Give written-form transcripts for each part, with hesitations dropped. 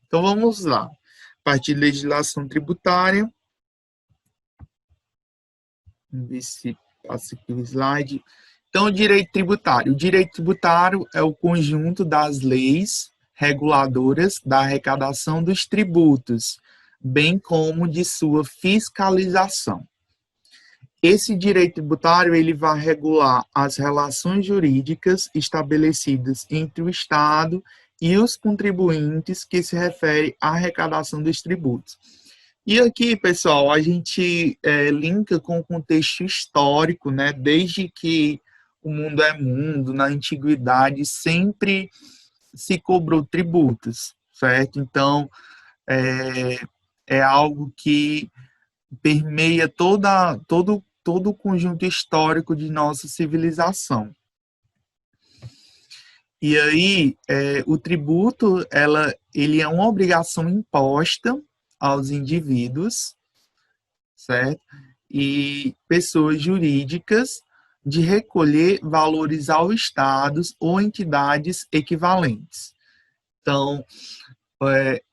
Então, vamos lá. A partir de legislação tributária, vamos ver se passa aqui o slide. Então, o direito tributário. O direito tributário é o conjunto das leis reguladoras da arrecadação dos tributos, bem como de sua fiscalização. Esse direito tributário ele vai regular as relações jurídicas estabelecidas entre o Estado e os contribuintes que se refere à arrecadação dos tributos. E aqui, pessoal, a gente linka com o contexto histórico, né? Desde que o mundo é mundo, na antiguidade, sempre se cobrou tributos, certo? Então, é algo que permeia todo o conjunto histórico de nossa civilização. E aí, o tributo, ele é uma obrigação imposta aos indivíduos, certo? E pessoas jurídicas de recolher valores ao Estado ou entidades equivalentes. Então,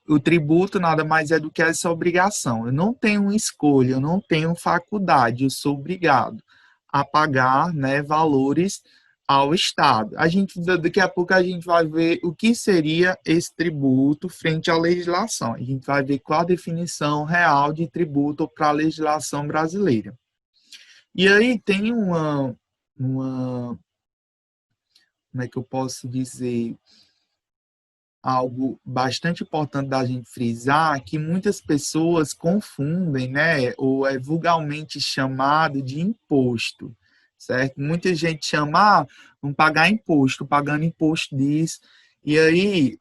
o tributo nada mais é do que essa obrigação. Eu não tenho escolha, eu não tenho faculdade, eu sou obrigado a pagar, né, valores ao Estado. Daqui a pouco a gente vai ver o que seria esse tributo frente à legislação. A gente vai ver qual a definição real de tributo para a legislação brasileira. E aí tem como é que eu posso dizer, algo bastante importante da gente frisar, que muitas pessoas confundem, né, ou é vulgarmente chamado de imposto, certo? Muita gente chama, vamos pagar imposto, pagando imposto disso, e aí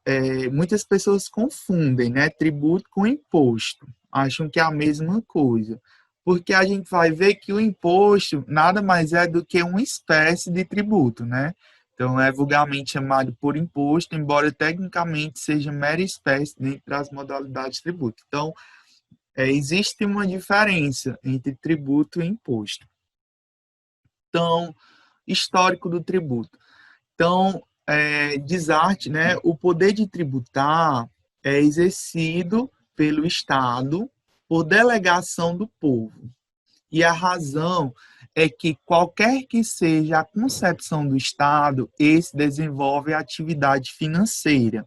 muitas pessoas confundem, né, tributo com imposto, acham que é a mesma coisa, porque a gente vai ver que o imposto nada mais é do que uma espécie de tributo, né? Então, é vulgarmente chamado por imposto, embora tecnicamente seja mera espécie dentre as modalidades de tributo. Então, existe uma diferença entre tributo e imposto. Então, histórico do tributo. Então, desarte, né, o poder de tributar é exercido pelo Estado por delegação do povo. E a razão é que qualquer que seja a concepção do Estado, esse desenvolve a atividade financeira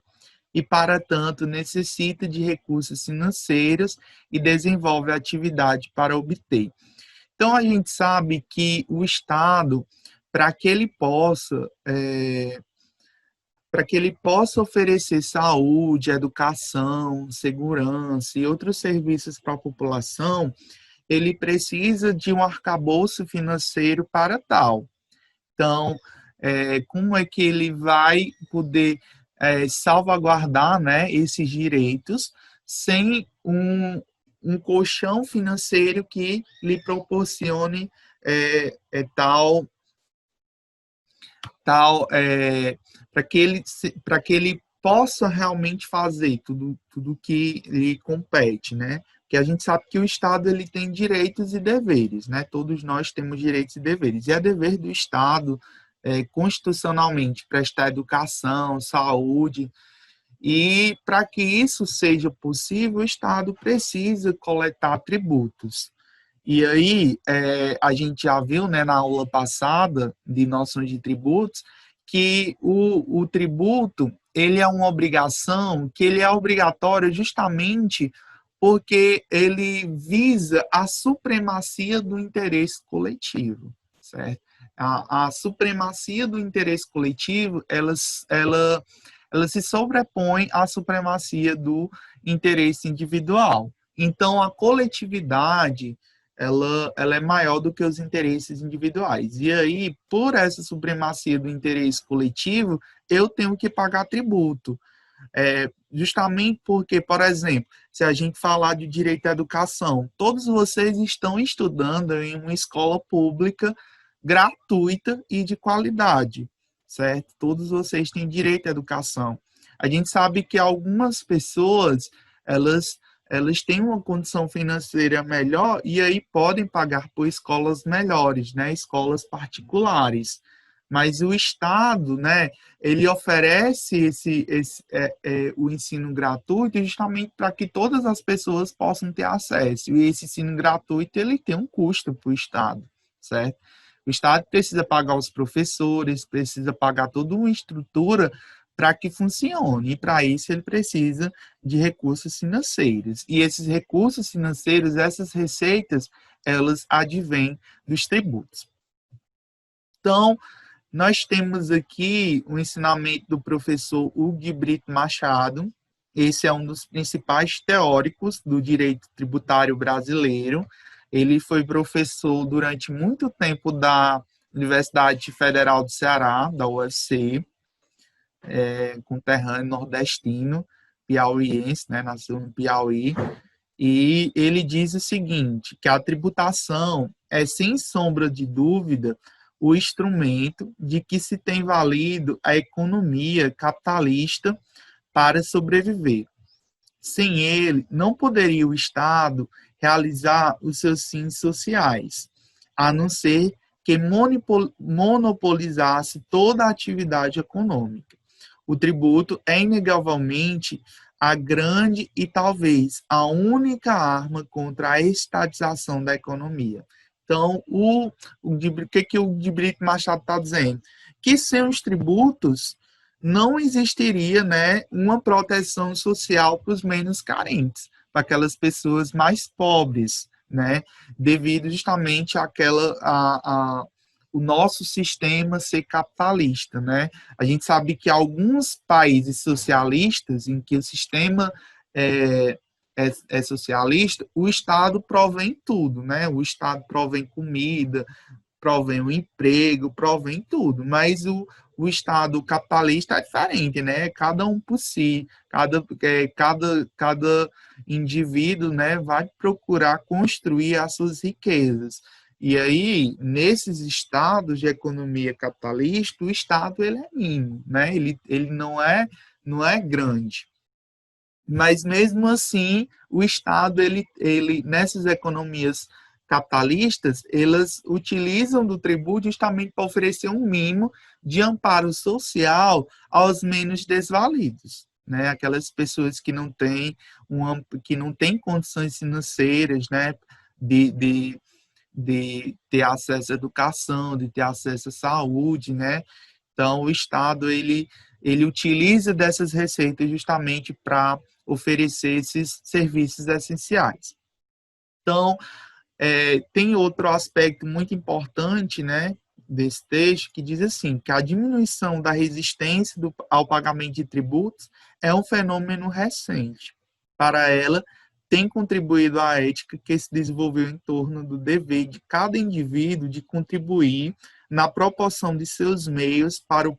e, para tanto, necessita de recursos financeiros e desenvolve a atividade para obter. Então, a gente sabe que o Estado, para que ele possa oferecer saúde, educação, segurança e outros serviços para a população, ele precisa de um arcabouço financeiro para tal. Então, como é que ele vai poder salvaguardar, né, esses direitos sem um colchão financeiro que lhe proporcione para que ele possa realmente fazer tudo que lhe compete, né? Porque a gente sabe que o Estado ele tem direitos e deveres, né? Todos nós temos direitos e deveres. E é dever do Estado, constitucionalmente, prestar educação, saúde. E para que isso seja possível, o Estado precisa coletar tributos. E aí, a gente já viu, né, na aula passada de noções de tributos, que o tributo, ele é uma obrigação, que ele é obrigatório justamente porque ele visa a supremacia do interesse coletivo, certo? A supremacia do interesse coletivo, ela se sobrepõe à supremacia do interesse individual. Então, a coletividade, ela é maior do que os interesses individuais. E aí, por essa supremacia do interesse coletivo, eu tenho que pagar tributo. Justamente porque, por exemplo, se a gente falar de direito à educação, todos vocês estão estudando em uma escola pública gratuita e de qualidade, certo? Todos vocês têm direito à educação. A gente sabe que algumas pessoas, elas têm uma condição financeira melhor e aí podem pagar por escolas melhores, né? Escolas particulares. mas o Estado, né, ele oferece o ensino gratuito justamente para que todas as pessoas possam ter acesso. E esse ensino gratuito ele tem um custo para o Estado, certo? O Estado precisa pagar os professores, precisa pagar toda uma estrutura para que funcione. E para isso ele precisa de recursos financeiros. E esses recursos financeiros, essas receitas, elas advêm dos tributos. Então, nós temos aqui o ensinamento do professor Hugo de Brito Machado. Esse é um dos principais teóricos do direito tributário brasileiro. Ele foi professor durante muito tempo da Universidade Federal do Ceará, da UFC, conterrâneo nordestino, piauiense, né, nasceu no Piauí. E ele diz o seguinte, que a tributação é, sem sombra de dúvida, o instrumento de que se tem valido a economia capitalista para sobreviver. Sem ele, não poderia o Estado realizar os seus fins sociais, a não ser que monopolizasse toda a atividade econômica. O tributo é inegavelmente a grande e talvez a única arma contra a estatização da economia. Então, o que o de Brito Machado está dizendo? Que sem os tributos não existiria, né, uma proteção social para os menos carentes, para aquelas pessoas mais pobres, né, devido justamente o nosso sistema ser capitalista, né? A gente sabe que alguns países socialistas, em que o sistema é socialista, o Estado provém tudo, né? O Estado provém comida, provém o emprego, provém tudo, mas o Estado capitalista é diferente, né? Cada um por si, cada indivíduo, né, vai procurar construir as suas riquezas. E aí, nesses estados de economia capitalista, o Estado ele é mínimo, né? Ele não é grande. Mas mesmo assim, o Estado, ele nessas economias capitalistas, elas utilizam do tributo justamente para oferecer um mínimo de amparo social aos menos desvalidos, né? Aquelas pessoas que não têm condições financeiras, né? De, de, de ter acesso à educação, de ter acesso à saúde, né? Então, o Estado, ele utiliza dessas receitas justamente para oferecer esses serviços essenciais. Então, tem outro aspecto muito importante, né, desse texto, que diz assim, que a diminuição da resistência ao pagamento de tributos é um fenômeno recente. Para ela, tem contribuído a ética que se desenvolveu em torno do dever de cada indivíduo de contribuir na proporção de seus meios para o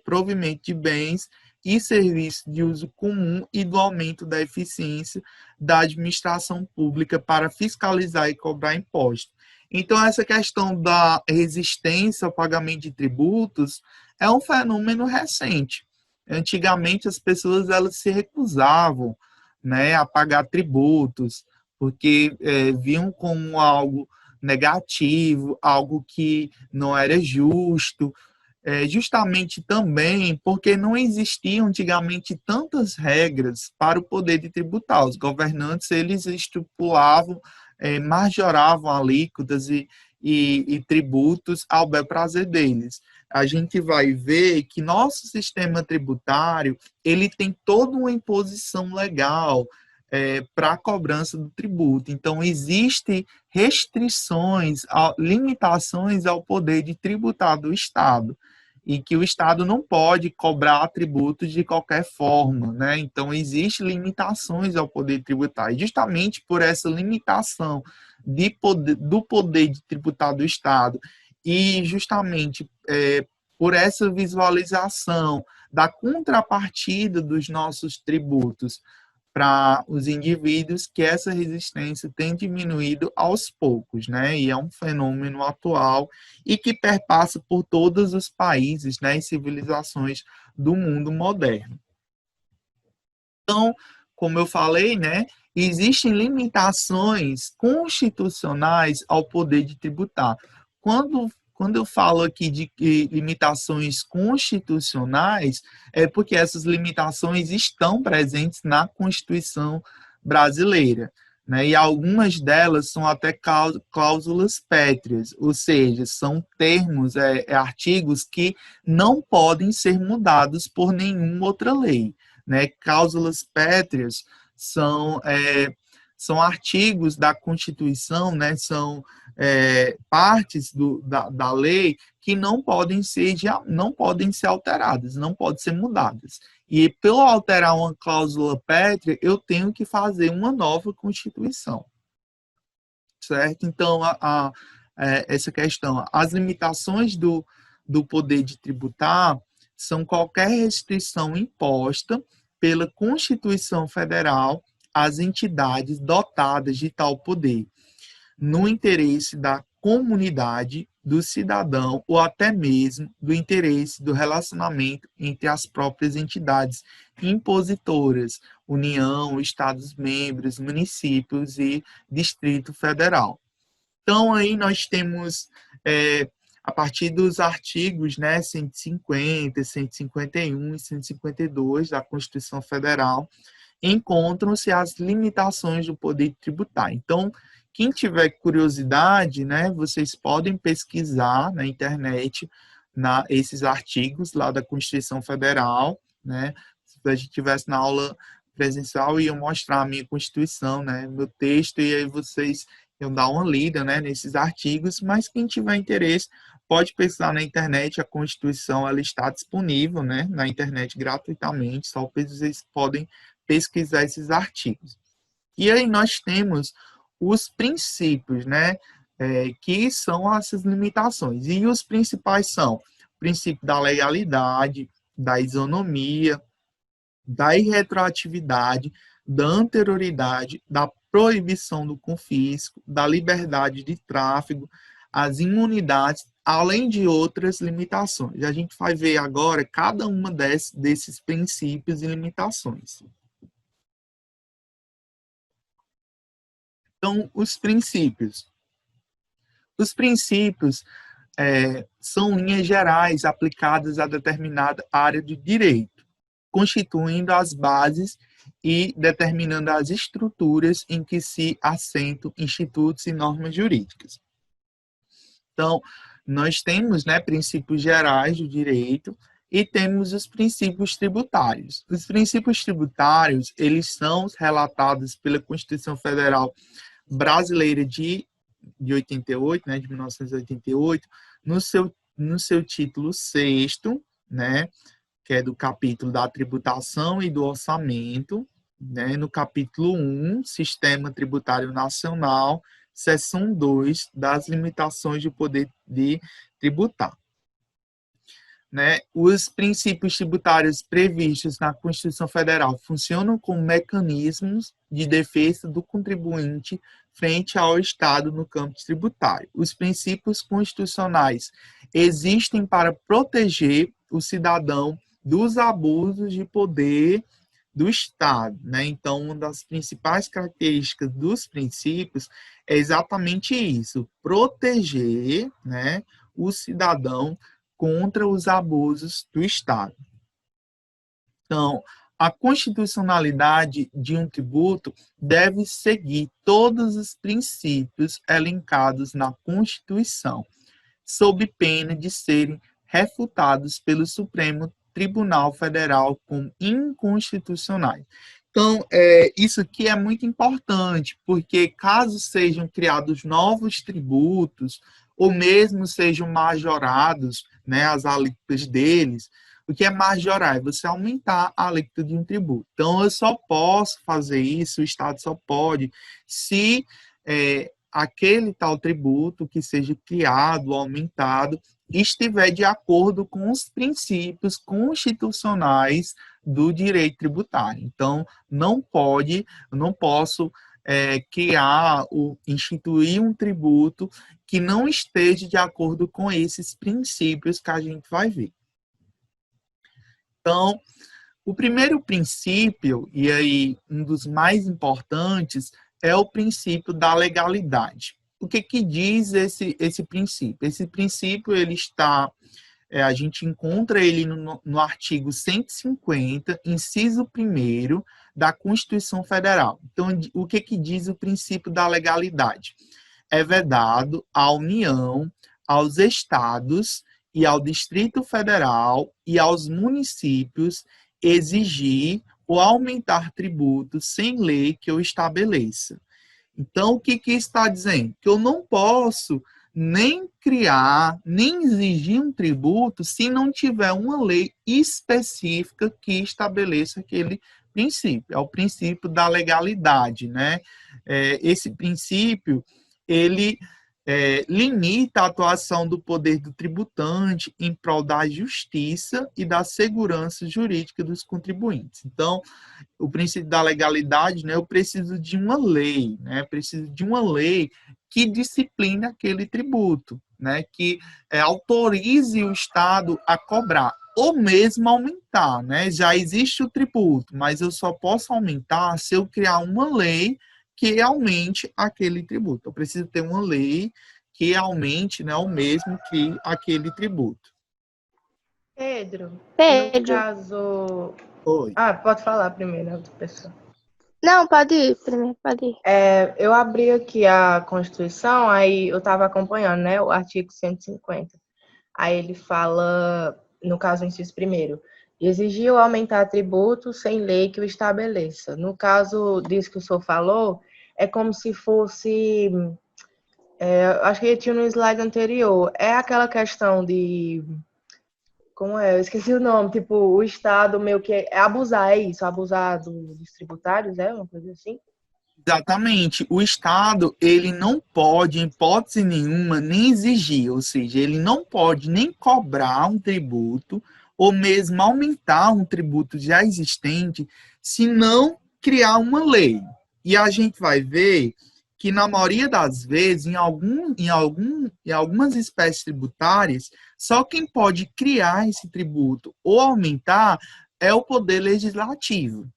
provimento de bens e serviços de uso comum e do aumento da eficiência da administração pública para fiscalizar e cobrar impostos. Então, essa questão da resistência ao pagamento de tributos é um fenômeno recente. Antigamente, as pessoas elas se recusavam, né, a pagar tributos, porque viam como algo negativo, algo que não era justo, justamente também porque não existiam antigamente tantas regras para o poder de tributar. Os governantes, eles estipulavam, majoravam alíquotas e tributos ao bel prazer deles. A gente vai ver que nosso sistema tributário, ele tem toda uma imposição legal, para a cobrança do tributo. Então, existem restrições, limitações ao poder de tributar do Estado e que o Estado não pode cobrar tributos de qualquer forma, né? Então, existem limitações ao poder tributar. E justamente por essa limitação do poder de tributar do Estado e justamente por essa visualização da contrapartida dos nossos tributos para os indivíduos, que essa resistência tem diminuído aos poucos, né? E é um fenômeno atual e que perpassa por todos os países, né, e civilizações do mundo moderno. Então, como eu falei, né, existem limitações constitucionais ao poder de tributar. quando eu falo aqui de limitações constitucionais, é porque essas limitações estão presentes na Constituição brasileira, né? E algumas delas são até cláusulas pétreas, ou seja, são termos, artigos que não podem ser mudados por nenhuma outra lei, né? Cláusulas pétreas são artigos da Constituição, né? São partes da lei que não podem ser alteradas, não podem ser mudadas. E, pelo alterar uma cláusula pétrea, eu tenho que fazer uma nova Constituição. Certo? Então, essa questão, as limitações do poder de tributar são qualquer restrição imposta pela Constituição Federal às entidades dotadas de tal poder, no interesse da comunidade, do cidadão ou até mesmo do interesse do relacionamento entre as próprias entidades impositoras, União, Estados-membros, municípios e Distrito Federal. Então, aí nós temos, a partir dos artigos, né, 150, 151 e 152 da Constituição Federal, encontram-se as limitações do poder tributário. Então, quem tiver curiosidade, né, vocês podem pesquisar na internet esses artigos lá da Constituição Federal, né? Se a gente tivesse na aula presencial, eu ia mostrar a minha Constituição, né, meu texto, e aí vocês iam dar uma lida, né, nesses artigos, mas quem tiver interesse pode pesquisar na internet, a Constituição ela está disponível, né, na internet gratuitamente, só vocês podem pesquisar esses artigos. E aí nós temos os princípios, né, que são essas limitações. E os principais são o princípio da legalidade, da isonomia, da irretroatividade, da anterioridade, da proibição do confisco, da liberdade de tráfego, as imunidades, além de outras limitações. A gente vai ver agora cada uma desses princípios e limitações. Então, os princípios. Os princípios são linhas gerais aplicadas a determinada área de direito, constituindo as bases e determinando as estruturas em que se assentam institutos e normas jurídicas. Então, nós temos, né, princípios gerais do direito e temos os princípios tributários. Os princípios tributários, eles são relatados pela Constituição Federal Brasileira de 88, né, de 1988, no seu título 6º, né, que é do capítulo da tributação e do orçamento, né, no capítulo 1, Sistema Tributário Nacional, seção 2, das limitações do poder de tributar. Né, os princípios tributários previstos na Constituição Federal funcionam como mecanismos de defesa do contribuinte frente ao Estado no campo tributário. Os princípios constitucionais existem para proteger o cidadão dos abusos de poder do Estado, né? Então, uma das principais características dos princípios é exatamente isso, proteger, né, o cidadão contra os abusos do Estado. Então, a constitucionalidade de um tributo deve seguir todos os princípios elencados na Constituição, sob pena de serem refutados pelo Supremo Tribunal Federal como inconstitucionais. Então, isso aqui é muito importante, porque caso sejam criados novos tributos, ou mesmo sejam majorados, né, as alíquotas deles, o que é majorar? É você aumentar a alíquota de um tributo. Então, eu só posso fazer isso, o Estado só pode, se aquele tal tributo que seja criado, aumentado, estiver de acordo com os princípios constitucionais do direito tributário. Então, não posso criar ou instituir um tributo que não esteja de acordo com esses princípios que a gente vai ver. Então, o primeiro princípio, e aí um dos mais importantes, é o princípio da legalidade. o que que diz esse princípio? Esse princípio, ele está, a gente encontra ele no artigo 150, inciso 1º da Constituição Federal. Então, o que que diz o princípio da legalidade? É vedado à União, aos estados e ao Distrito Federal e aos municípios exigir ou aumentar tributos sem lei que eu estabeleça. Então, o que que está dizendo? Que eu não posso nem criar, nem exigir um tributo se não tiver uma lei específica que estabeleça aquele princípio. É o princípio da legalidade, né? Esse princípio, ele limita a atuação do poder do tributante em prol da justiça e da segurança jurídica dos contribuintes. Então, o princípio da legalidade, né, eu preciso de uma lei, né, preciso de uma lei que discipline aquele tributo, né, que autorize o Estado a cobrar, ou mesmo aumentar, né, já existe o tributo, mas eu só posso aumentar se eu criar uma lei que aumente aquele tributo. Eu preciso ter uma lei que aumente, né, o mesmo que aquele tributo. Pedro, no Pedro. caso... Oi. Pode falar primeiro, outra pessoa. Não, pode ir, primeiro, pode ir. Eu abri aqui a Constituição, aí eu estava acompanhando, né, o artigo 150. Aí ele fala, no caso, o inciso 1º, exigir ou aumentar tributos sem lei que o estabeleça. No caso disso que o senhor falou, é como se fosse... acho que tinha no slide anterior. É aquela questão de... Como é? Eu esqueci o nome. Tipo, o Estado meio que... É abusar, é isso? Abusar dos tributários, é? Uma coisa assim? Exatamente. O Estado, ele não pode, em hipótese nenhuma, nem exigir, ou seja, ele não pode nem cobrar um tributo ou mesmo aumentar um tributo já existente, se não criar uma lei. E a gente vai ver que, na maioria das vezes, em algumas espécies tributárias, só quem pode criar esse tributo ou aumentar é o poder legislativo.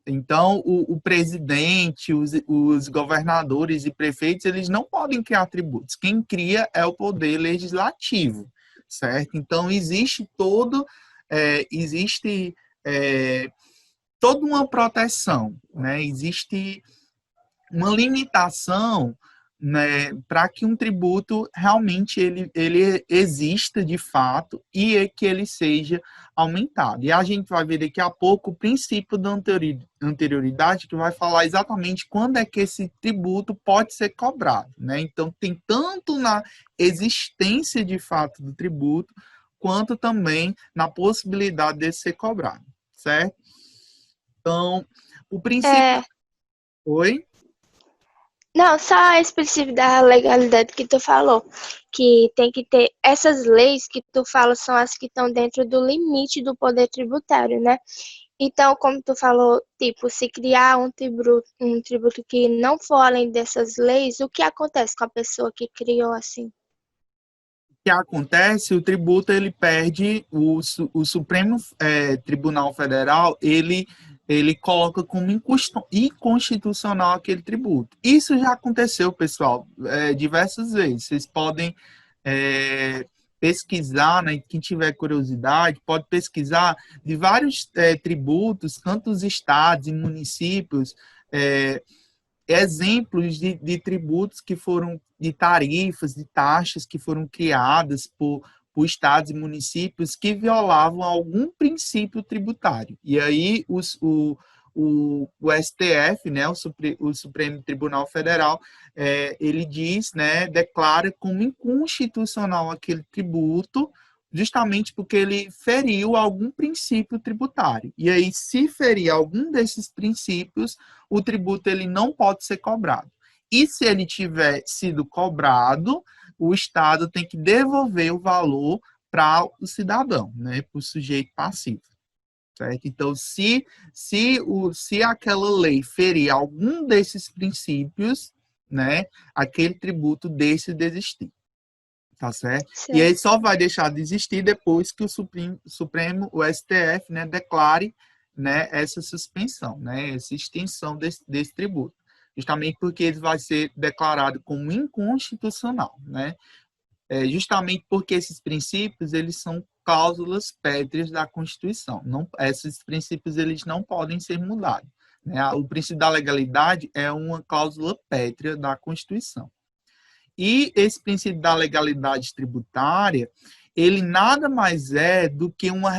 Então, o presidente, os governadores e prefeitos, eles não podem criar tributos. Quem cria é o poder legislativo, certo? Então, existe toda uma proteção, né? Existe uma limitação, né, para que um tributo realmente ele exista de fato e que ele seja aumentado. E a gente vai ver daqui a pouco o princípio da anterioridade, que vai falar exatamente quando é que esse tributo pode ser cobrado, né? Então, tem tanto na existência de fato do tributo, quanto também na possibilidade de ser cobrado, certo? Então, o princípio... Oi? Não, só a específica da legalidade que tu falou, que tem que ter essas leis que tu fala são as que estão dentro do limite do poder tributário, né? Então, como tu falou, tipo, se criar um tributo que não for além dessas leis, o que acontece com a pessoa que criou assim? Que acontece, o tributo ele perde, o Supremo Tribunal Federal, ele coloca como inconstitucional aquele tributo. Isso já aconteceu, pessoal, diversas vezes. Vocês podem pesquisar, né? Quem tiver curiosidade, pode pesquisar de vários tributos, tanto os estados e municípios, exemplos de tributos que foram, de tarifas, de taxas que foram criadas por estados e municípios que violavam algum princípio tributário. E aí o STF, né, o Supremo Tribunal Federal, ele diz, né, declara como inconstitucional aquele tributo, justamente porque ele feriu algum princípio tributário. E aí, se ferir algum desses princípios, o tributo ele não pode ser cobrado. E se ele tiver sido cobrado, o Estado tem que devolver o valor para o cidadão, né, para o sujeito passivo. Certo? Então, se aquela lei ferir algum desses princípios, né, aquele tributo deixa de existir. Tá certo? E aí só vai deixar de existir depois que o Supremo, o STF, né, declare, né, essa suspensão, né, essa extinção desse tributo. justamente porque ele vai ser declarado como inconstitucional, né? Justamente porque esses princípios, eles são cláusulas pétreas da Constituição. Não, esses princípios, eles não podem ser mudados, né? O princípio da legalidade é uma cláusula pétrea da Constituição. E esse princípio da legalidade tributária, ele nada mais é do que uma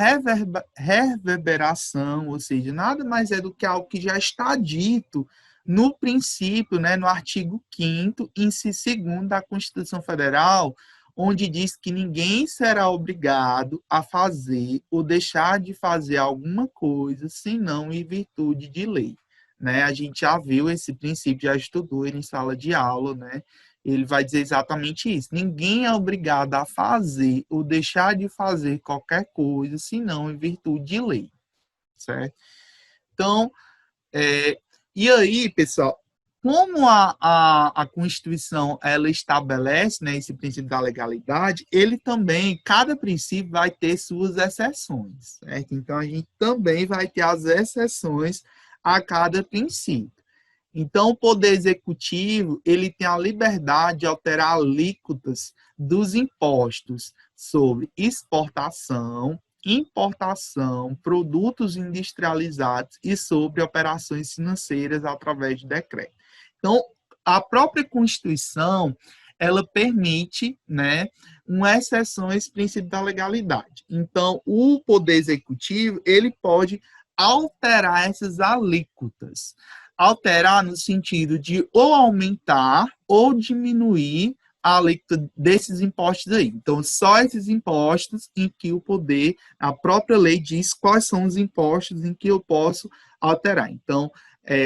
reverberação, ou seja, nada mais é do que algo que já está dito no princípio, né, no artigo 5º, inciso 2º da Constituição Federal, onde diz que ninguém será obrigado a fazer ou deixar de fazer alguma coisa, senão em virtude de lei. Né? A gente já viu esse princípio, já estudou ele em sala de aula, né? Ele vai dizer exatamente isso. Ninguém é obrigado a fazer ou deixar de fazer qualquer coisa, senão em virtude de lei, certo? Então, e aí, pessoal, como a Constituição ela estabelece, né, esse princípio da legalidade, ele também, cada princípio vai ter suas exceções, certo? Então, a gente também vai ter as exceções a cada princípio. Então, o Poder Executivo, ele tem a liberdade de alterar alíquotas dos impostos sobre exportação, importação, produtos industrializados e sobre operações financeiras através de decreto. Então, a própria Constituição, ela permite, né, uma exceção a esse princípio da legalidade. Então, o Poder Executivo, ele pode alterar essas alíquotas. Alterar no sentido de ou aumentar ou diminuir a alíquota desses impostos aí. Então, só esses impostos em que o poder, a própria lei diz quais são os impostos em que eu posso alterar. Então,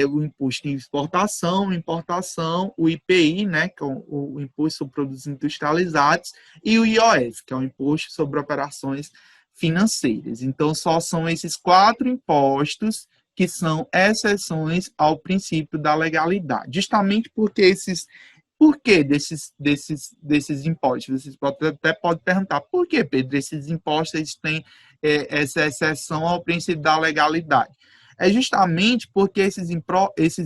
o imposto de exportação, importação, o IPI, né, que é o Imposto sobre Produtos Industrializados, e o IOF, que é o Imposto sobre Operações Financeiras. Então, só são esses 4 impostos que são exceções ao princípio da legalidade. Justamente porque por que desses impostos? Vocês até podem perguntar, por que, Pedro, esses impostos eles têm essa exceção ao princípio da legalidade? É justamente porque esses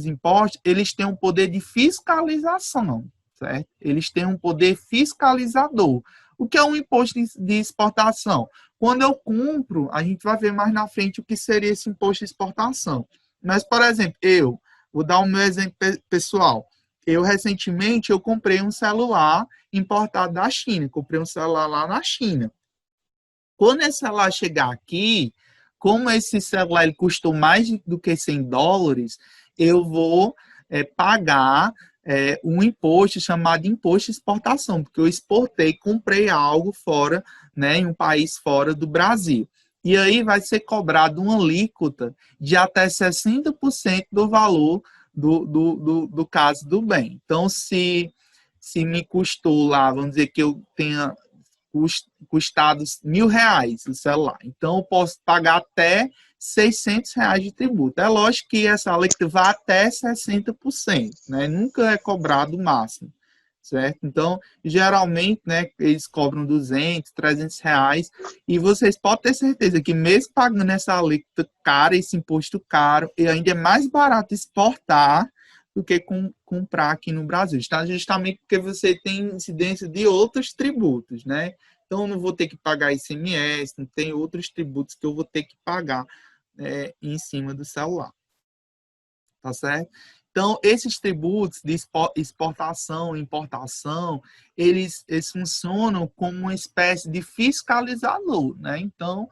impostos eles têm um poder de fiscalização, certo? Eles têm um poder fiscalizador. O que é um imposto de exportação? Quando eu compro, a gente vai ver mais na frente o que seria esse imposto de exportação. Mas, por exemplo, vou dar o meu exemplo pessoal. Recentemente, eu comprei um celular importado da China. Comprei um celular lá na China. Quando esse celular chegar aqui, como esse celular ele custou mais do que $100, eu vou pagar um imposto chamado imposto de exportação, porque eu exportei, comprei algo fora, né, em um país fora do Brasil. E aí vai ser cobrado uma alíquota de até 60% do valor do caso do bem. Então, se me custou lá, vamos dizer que eu tenha custado R$ 1.000 o celular. Então, eu posso pagar até R$ 600 de tributo. É lógico que essa alíquota vai até 60%, né? Nunca é cobrado o máximo, certo? Então, geralmente, né, eles cobram R$ 200, R$ 300, e vocês podem ter certeza que mesmo pagando essa alíquota cara, esse imposto caro, e ainda é mais barato exportar do que comprar aqui no Brasil. Está justamente porque você tem incidência de outros tributos, né? Então, eu não vou ter que pagar ICMS, não tem outros tributos que eu vou ter que pagar em cima do celular. Tá certo? Então, esses tributos de exportação e importação, eles funcionam como uma espécie de fiscalizador, né? Então,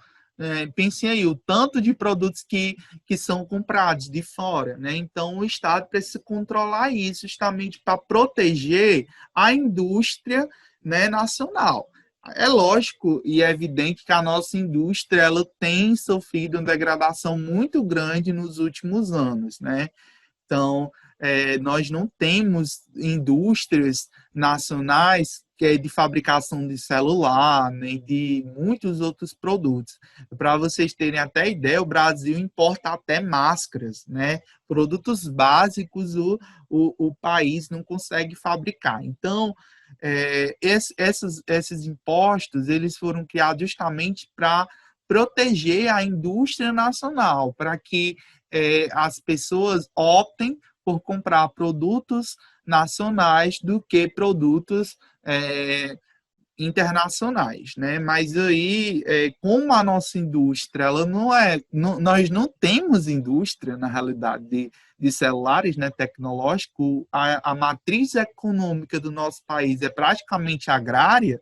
pensem aí, o tanto de produtos que são comprados de fora, né? Então, o Estado precisa controlar isso justamente para proteger a indústria, né, nacional. É lógico e é evidente que a nossa indústria ela tem sofrido uma degradação muito grande nos últimos anos, né? Então, nós não temos indústrias nacionais que é de fabricação de celular, nem de muitos outros produtos. Para vocês terem até ideia, o Brasil importa até máscaras, né? Produtos básicos o país não consegue fabricar. Então, esses impostos eles foram criados justamente para proteger a indústria nacional, para que as pessoas optem por comprar produtos nacionais do que produtos internacionais, né? Mas aí, como a nossa indústria, ela não é, nós não temos indústria na realidade de celulares, né, tecnológico, a matriz econômica do nosso país é praticamente agrária,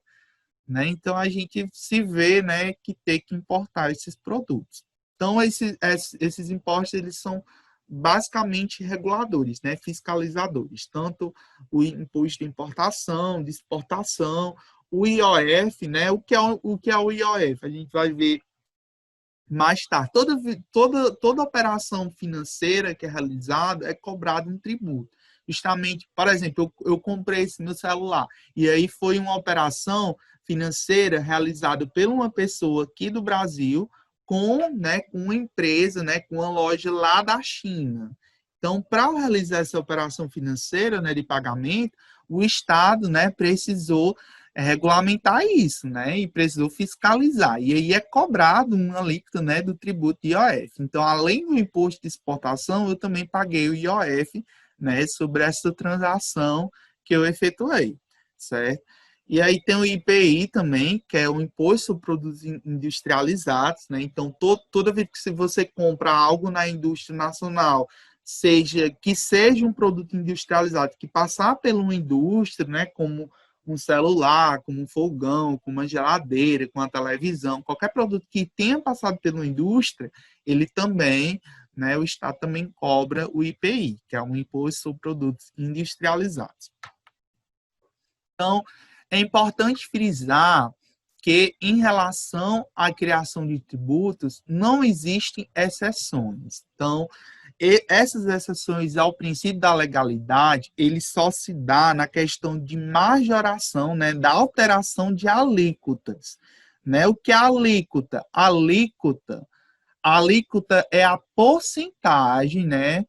né? Então a gente se vê, né, que tem que importar esses produtos. Então esses impostos eles são basicamente reguladores, né, fiscalizadores, tanto o imposto de importação, de exportação, o IOF, né? O que é o IOF? A gente vai ver mais tarde. Toda operação financeira que é realizada é cobrado um tributo. Justamente, por exemplo, eu comprei esse meu celular e aí foi uma operação financeira realizada por uma pessoa aqui do Brasil com uma empresa, né, com uma loja lá da China. Então, para realizar essa operação financeira, né, de pagamento, o Estado, né, precisou regulamentar isso, né? E precisou fiscalizar. E aí é cobrado uma alíquota, né, do tributo IOF. Então, além do imposto de exportação, eu também paguei o IOF, né, sobre essa transação que eu efetuei, certo? E aí tem o IPI também, que é o Imposto sobre Produtos Industrializados, né? Então, toda vez que você compra algo na indústria nacional, que seja um produto industrializado, que passar por uma indústria, né, como um celular, como um fogão, como uma geladeira, com uma televisão, qualquer produto que tenha passado pela indústria, ele também, né, o Estado também cobra o IPI, que é um imposto sobre produtos industrializados. Então, é importante frisar que, em relação à criação de tributos, não existem exceções. Então, essas exceções ao princípio da legalidade, ele só se dá na questão de majoração, né, da alteração de alíquotas. Né? O que é alíquota? Alíquota é a porcentagem, né?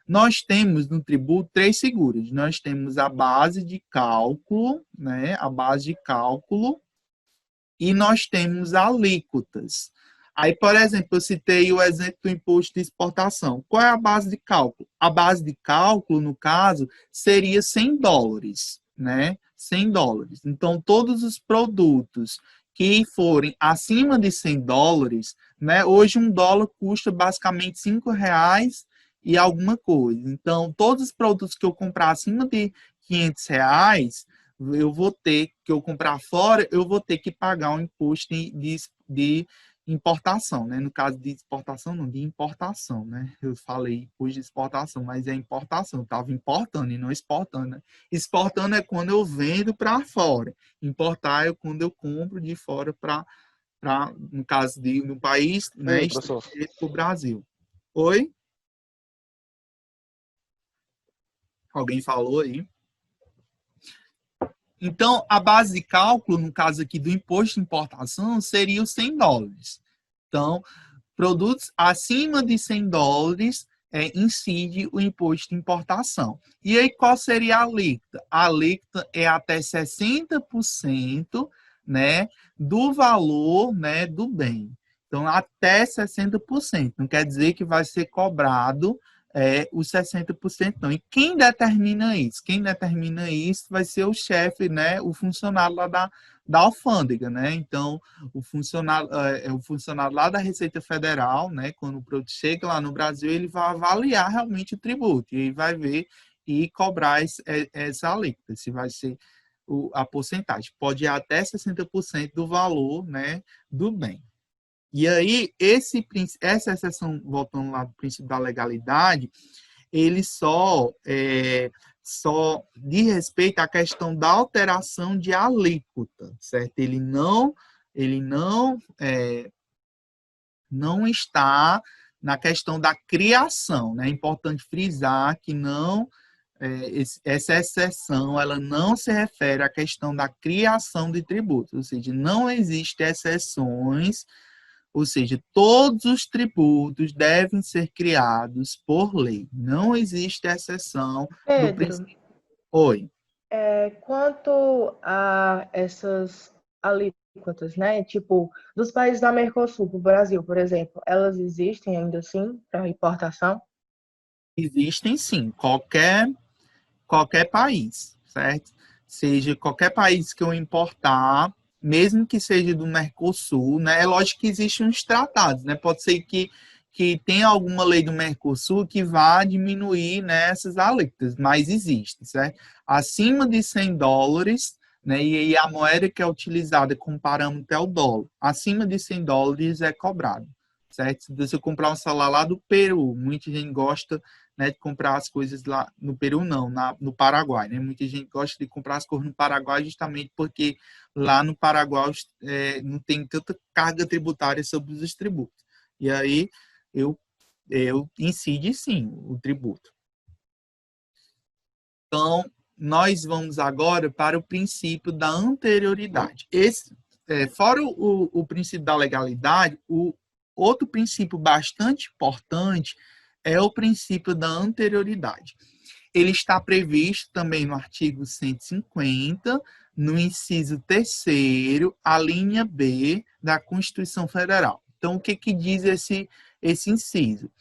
Nós temos no tributo três figuras. Nós temos a base de cálculo, né? A base de cálculo, e nós temos alíquotas. Aí, por exemplo, eu citei o exemplo do imposto de exportação. Qual é a base de cálculo? A base de cálculo, no caso, seria US$ 100, né? US$ 100. Então, todos os produtos que forem acima de US$ 100, né? Hoje um dólar custa basicamente R$ 5 e alguma coisa. Então, todos os produtos que eu comprar acima de R$ 500, que eu comprar fora, eu vou ter que pagar um imposto de importação, né? No caso de exportação, não, de importação, né? Eu falei imposto de exportação, mas é importação. Eu estava importando e não exportando, né? Exportando é quando eu vendo para fora. Importar é quando eu compro de fora no caso no país, né? Ei, professor. Para o Brasil. Oi? Alguém falou aí? Então, a base de cálculo, no caso aqui do imposto de importação, seria os US$ 100. Então, produtos acima de US$ 100 incide o imposto de importação. E aí, qual seria a alíquota? A alíquota é até 60%, né, do valor, né, do bem. Então, até 60%. Não quer dizer que vai ser cobrado os 60% não. E quem determina isso? Quem determina isso vai ser o chefe, né, o funcionário lá da alfândega, né? Então, o funcionário lá da Receita Federal, né, quando o produto chega lá no Brasil, ele vai avaliar realmente o tributo e vai ver e cobrar essa alíquota, se vai ser a porcentagem. Pode ir até 60% do valor, né, do bem. E aí, essa exceção, voltando lá do princípio da legalidade, ele só diz respeito à questão da alteração de alíquota, certo? Ele não está na questão da criação, né? É importante frisar que essa exceção ela não se refere à questão da criação de tributos, ou seja, não existem exceções. Ou seja, todos os tributos devem ser criados por lei. Não existe exceção do Pedro, princípio. Oi. quanto a essas alíquotas, né? Tipo, dos países da Mercosul, o Brasil, por exemplo, elas existem ainda assim para importação? Existem sim, qualquer país, certo? Seja qualquer país que eu importar, mesmo que seja do Mercosul, né? É lógico que existem uns tratados, né? Pode ser que tenha alguma lei do Mercosul que vá diminuir, né, essas alíquotas, mas existe, certo? Acima de US$ 100, né? E aí a moeda que é utilizada como parâmetro é o dólar. Acima de US$ 100 é cobrado, certo? Se você comprar um celular lá do Peru, muita gente gosta, né, de comprar as coisas lá no Peru, não, no Paraguai, né? Muita gente gosta de comprar as coisas no Paraguai justamente porque lá no Paraguai não tem tanta carga tributária sobre os tributos. E aí eu incide sim o tributo. Então, nós vamos agora para o princípio da anterioridade. Fora o princípio da legalidade, o outro princípio bastante importante é o princípio da anterioridade. Ele está previsto também no artigo 150, no inciso 3º, a linha B da Constituição Federal. Então, o que diz esse inciso?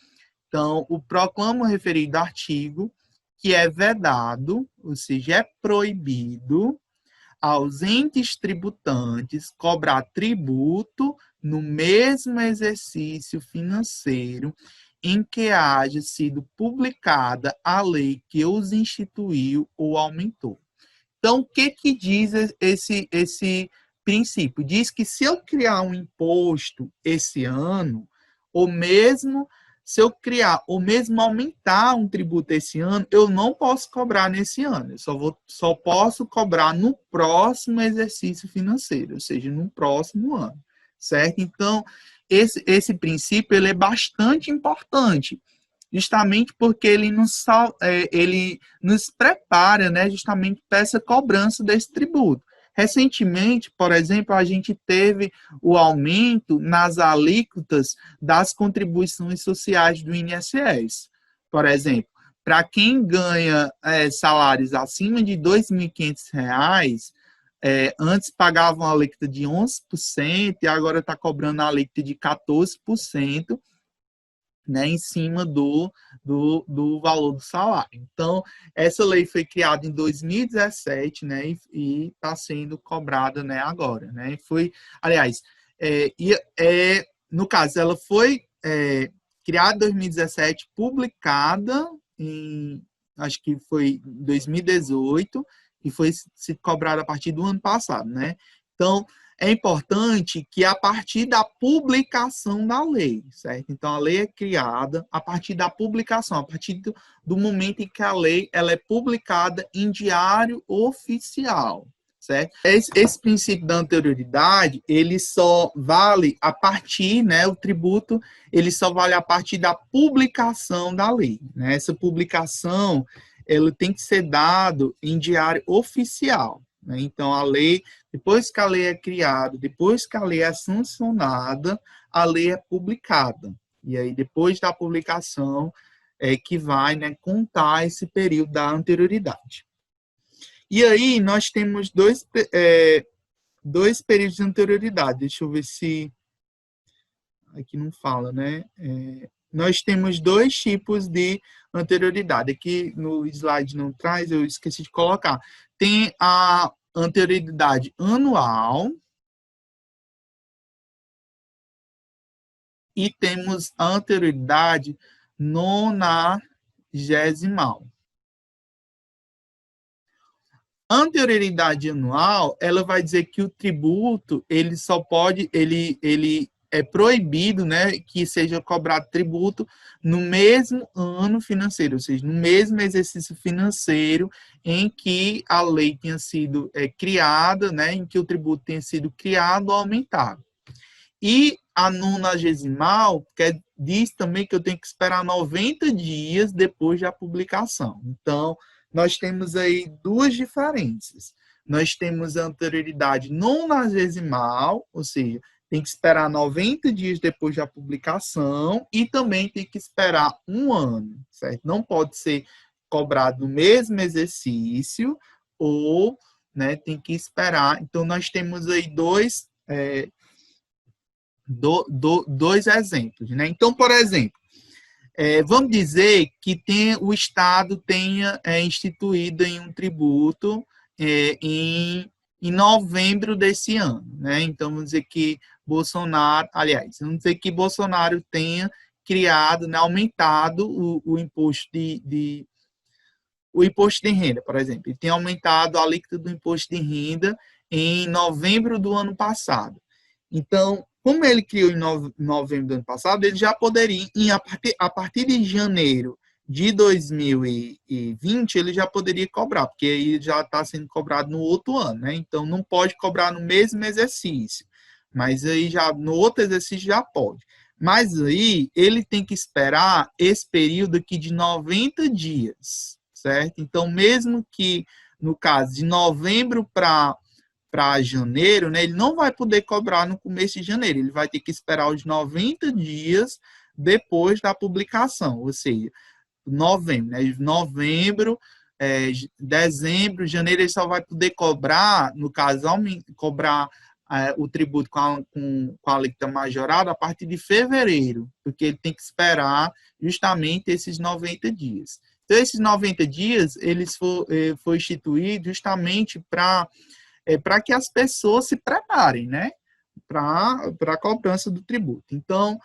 Então, o proclama o referido artigo que é vedado, ou seja, é proibido aos entes tributantes cobrar tributo no mesmo exercício financeiro em que haja sido publicada a lei que os instituiu ou aumentou. Então, o que diz esse princípio? Diz que se eu criar um imposto esse ano, ou mesmo se eu criar, ou mesmo aumentar um tributo esse ano, eu não posso cobrar nesse ano. Eu só posso cobrar no próximo exercício financeiro, ou seja, no próximo ano, certo? Então, esse princípio ele é bastante importante, justamente porque ele nos prepara, né, justamente para essa cobrança desse tributo. Recentemente, por exemplo, a gente teve o aumento nas alíquotas das contribuições sociais do INSS. Por exemplo, para quem ganha salários acima de R$ 2.500, antes pagava uma alíquota de 11% e agora está cobrando a alíquota de 14%, né, em cima do valor do salário. Então, essa lei foi criada em 2017, né, e está sendo cobrada, né, agora, né, aliás, no caso, ela foi criada em 2017, publicada acho que foi em 2018, e foi se cobrada a partir do ano passado, né, então, é importante que a partir da publicação da lei, certo? Então, a lei é criada a partir da publicação, a partir do momento em que a lei ela é publicada em diário oficial, certo? Esse princípio da anterioridade, ele só vale a partir, né, o tributo, ele só vale a partir da publicação da lei, né? Essa publicação, ela tem que ser dado em diário oficial, né? Então, a lei, depois que a lei é criada, depois que a lei é sancionada, a lei é publicada. E aí, depois da publicação, é que vai, né, contar esse período da anterioridade. E aí, nós temos dois períodos de anterioridade. Deixa eu ver se... Aqui não fala, né? Nós temos dois tipos de anterioridade. Aqui no slide não traz, eu esqueci de colocar. Tem a anterioridade anual e temos a anterioridade nonagesimal. A anterioridade anual, ela vai dizer que o tributo, ele só pode, ele é proibido, né, que seja cobrado tributo no mesmo ano financeiro, ou seja, no mesmo exercício financeiro em que a lei tenha sido criada, né, em que o tributo tenha sido criado ou aumentado. E a nonagesimal diz também que eu tenho que esperar 90 dias depois da publicação. Então, nós temos aí duas diferenças. Nós temos a anterioridade nonagesimal, ou seja, tem que esperar 90 dias depois da publicação e também tem que esperar um ano, certo? Não pode ser cobrado no mesmo exercício ou, né, tem que esperar. Então, nós temos aí dois exemplos, né? Então, por exemplo, Vamos dizer que o Estado tenha instituído em um tributo em novembro desse ano, né? Então, vamos dizer que vamos dizer que Bolsonaro tenha criado, né, aumentado o imposto o imposto de renda, por exemplo. Ele tem aumentado a alíquota do imposto de renda em novembro do ano passado. Então, como ele criou em novembro do ano passado, ele já poderia, a partir de janeiro de 2020, ele já poderia cobrar, porque aí já está sendo cobrado no outro ano, né? Então, não pode cobrar no mesmo exercício, mas aí já no outro exercício já pode. Mas aí ele tem que esperar esse período aqui de 90 dias, certo? Então, mesmo que, no caso, de novembro para janeiro, né, ele não vai poder cobrar no começo de janeiro, ele vai ter que esperar os 90 dias depois da publicação, ou seja, novembro, né, novembro, dezembro, janeiro, ele só vai poder cobrar, no caso, cobrar o tributo com a alíquota majorada a partir de fevereiro, porque ele tem que esperar justamente esses 90 dias. Então, esses 90 dias, eles foi instituído justamente para que as pessoas se preparem, né, para a cobrança do tributo. Então,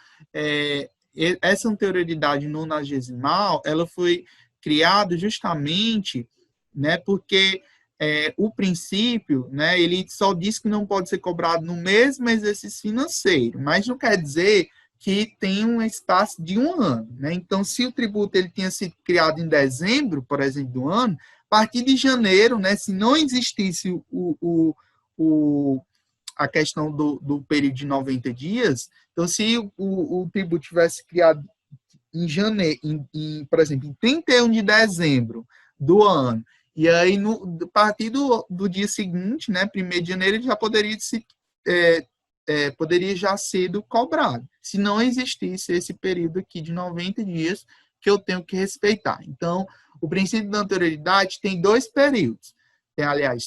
essa anterioridade nonagesimal, ela foi criada justamente, né, porque o princípio, né, ele só diz que não pode ser cobrado no mesmo exercício financeiro, mas não quer dizer que tem um espaço de um ano, né? Então, se o tributo ele tinha sido criado em dezembro, por exemplo, do ano, a partir de janeiro, né, se não existisse a questão do período de 90 dias, então, se o tributo tivesse criado em janeiro, por exemplo, em 31 de dezembro do ano, e aí, a partir do dia seguinte, né, 1º de janeiro, ele já poderia já ser cobrado, se não existisse esse período aqui de 90 dias que eu tenho que respeitar. Então, o princípio da anterioridade tem 2 períodos.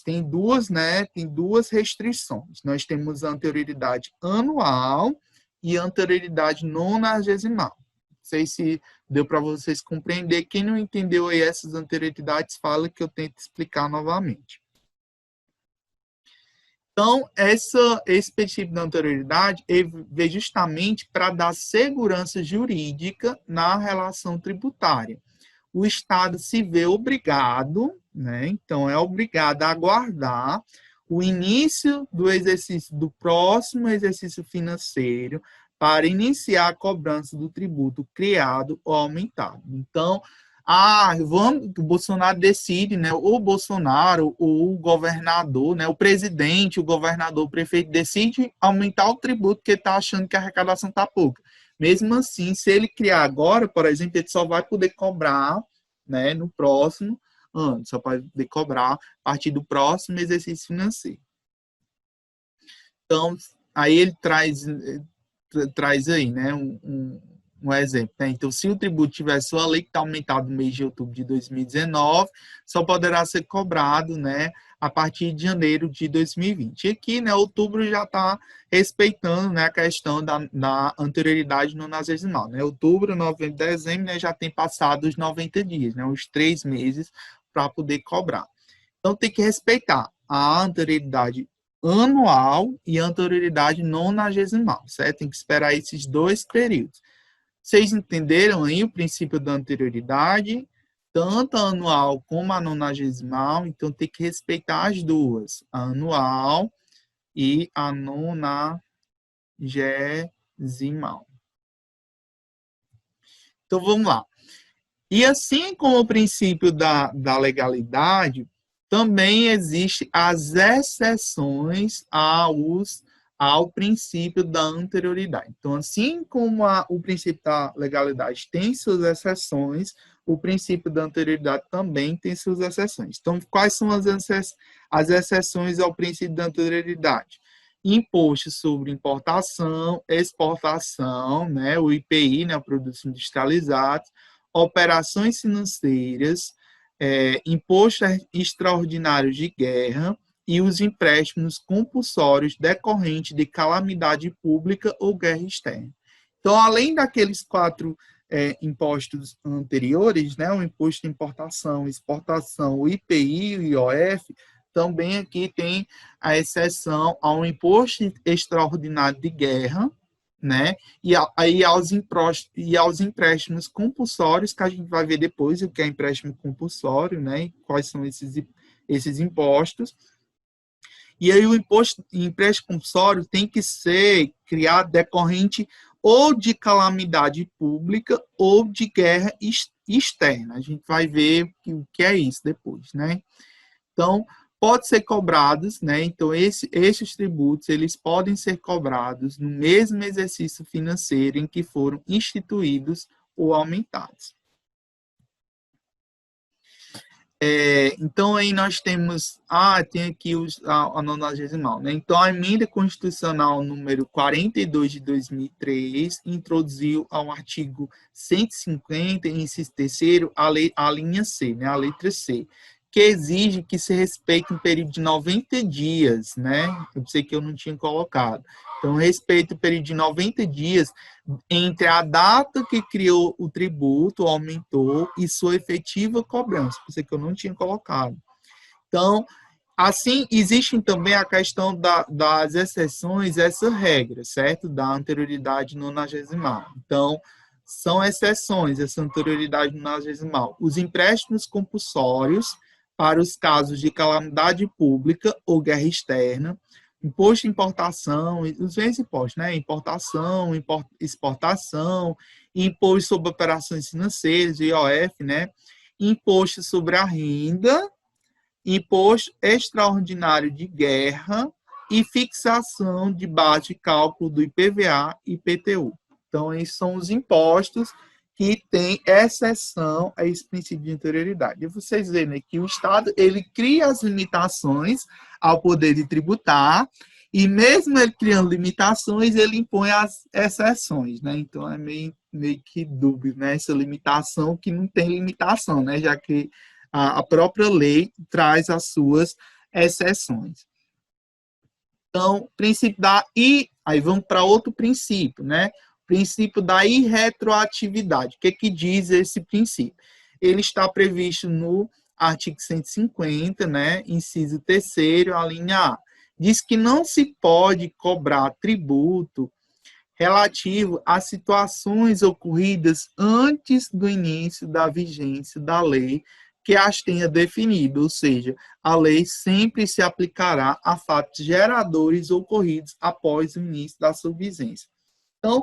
Tem duas restrições. Nós temos a anterioridade anual e a anterioridade nonagesimal. Não sei se deu para vocês compreender. Quem não entendeu aí essas anterioridades, fala que eu tento explicar novamente. Então, esse princípio da anterioridade veio justamente para dar segurança jurídica na relação tributária. O Estado se vê obrigado, né? Então, é obrigado a aguardar o início do próximo exercício financeiro para iniciar a cobrança do tributo criado ou aumentado. Então, o Bolsonaro decide, né? O Bolsonaro, o governador, né? O presidente, o governador, o prefeito decide aumentar o tributo porque está achando que a arrecadação está pouca. Mesmo assim, se ele criar agora, por exemplo, ele só vai poder cobrar, né, no próximo ano, só vai poder cobrar a partir do próximo exercício financeiro. Então, aí ele traz aí, né, um exemplo, né? Então, se o tributo tiver sua alíquota aumentada no mês de outubro de 2019, só poderá ser cobrado, né, a partir de janeiro de 2020. E aqui, né, outubro já está respeitando, né, a questão da anterioridade nonagesimal, né? Outubro, novembro, dezembro, né, já tem passado os 90 dias, né, os 3 meses para poder cobrar. Então, tem que respeitar a anterioridade anual e a anterioridade nonagesimal, certo? Tem que esperar esses 2 períodos. Vocês entenderam aí o princípio da anterioridade, tanto a anual como a nonagesimal, então tem que respeitar as duas, a anual e a nonagesimal. Então vamos lá. E assim como o princípio da legalidade, também existem as exceções ao princípio da anterioridade. Então, assim como o princípio da legalidade tem suas exceções, o princípio da anterioridade também tem suas exceções. Então, quais são as exceções ao princípio da anterioridade? Imposto sobre importação, exportação, né, o IPI, né, produtos industrializados, operações financeiras, imposto extraordinário de guerra, e os empréstimos compulsórios decorrentes de calamidade pública ou guerra externa. Então, além daqueles 4 impostos anteriores, né, o imposto de importação, exportação, o IPI, o IOF, também aqui tem a exceção ao imposto extraordinário de guerra, né, e aos empréstimos compulsórios, que a gente vai ver depois o que é empréstimo compulsório, né, e quais são esses impostos. E aí o empréstimo compulsório tem que ser criado decorrente ou de calamidade pública ou de guerra externa. A gente vai ver o que é isso depois, né? Então, pode ser cobrados, né? Então, esses tributos, eles podem ser cobrados no mesmo exercício financeiro em que foram instituídos ou aumentados. Então, aí nós temos, tem aqui a 90º, né? Então, a emenda constitucional número 42 de 2003 introduziu ao artigo 150, inciso 3º, a linha C, né? A letra C, que exige que se respeite um período de 90 dias, né? Eu pensei que eu não tinha colocado. Então, respeita o período de 90 dias entre a data que criou o tributo, aumentou, e sua efetiva cobrança, pensei que eu não tinha colocado. Então, assim, existe também a questão das exceções, essa regra, certo? Da anterioridade nonagesimal. Então, são exceções, essa anterioridade nonagesimal. Os empréstimos compulsórios para os casos de calamidade pública ou guerra externa, imposto de importação, os mesmos impostos, né? Importação, exportação, imposto sobre operações financeiras, IOF, né? Imposto sobre a renda, imposto extraordinário de guerra e fixação de base de cálculo do IPVA e IPTU. Então, esses são os impostos que têm exceção a esse princípio de anterioridade. E vocês veem, né, que o Estado ele cria as limitações ao poder de tributar, e mesmo ele criando limitações, ele impõe as exceções, né? Então, é meio que dúbio, né? Essa limitação que não tem limitação, né? Já que a própria lei traz as suas exceções. Então, princípio aí vamos para outro princípio, né? Princípio da irretroatividade. O que diz esse princípio? Ele está previsto no artigo 150, né? Inciso 3º, a linha A. Diz que não se pode cobrar tributo relativo a situações ocorridas antes do início da vigência da lei que as tenha definido, ou seja, a lei sempre se aplicará a fatos geradores ocorridos após o início da sua vigência. Então,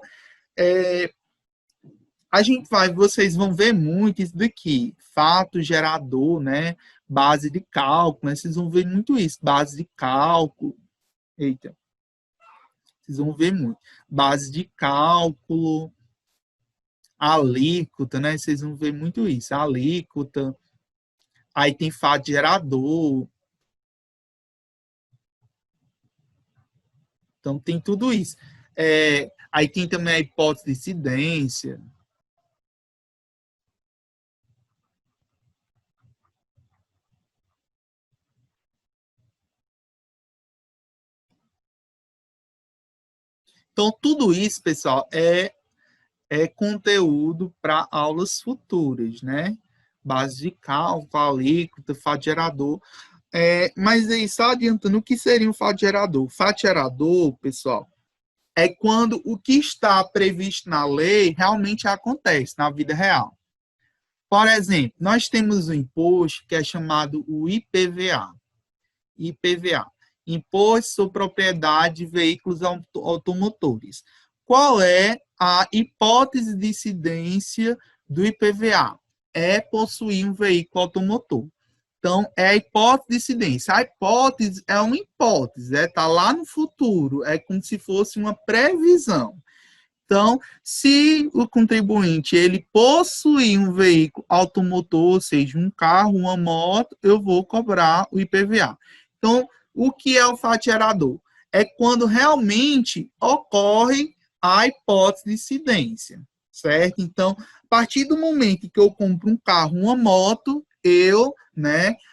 vocês vão ver muito isso daqui, fato gerador, né? Base de cálculo, né? Vocês vão ver muito isso, base de cálculo. Eita. Vocês vão ver muito. Base de cálculo, alíquota, né? Vocês vão ver muito isso, alíquota. Aí tem fato gerador. Então, tem tudo isso. Aí tem também a hipótese de incidência. Então, tudo isso, pessoal, é conteúdo para aulas futuras, né? Base de cálculo, alíquota, fato gerador. Mas aí, só adiantando, o que seria um fato gerador? Fato gerador, pessoal, é quando o que está previsto na lei realmente acontece na vida real. Por exemplo, nós temos um imposto que é chamado o IPVA. IPVA, Imposto sobre Propriedade de Veículos Automotores. Qual é a hipótese de incidência do IPVA? É possuir um veículo automotor. Então, é a hipótese de incidência. A hipótese é uma hipótese, está lá no futuro, é como se fosse uma previsão. Então, se o contribuinte ele possuir um veículo automotor, ou seja, um carro, uma moto, eu vou cobrar o IPVA. Então, o que é o fato gerador? É quando realmente ocorre a hipótese de incidência, certo? Então, a partir do momento que eu compro um carro, uma moto,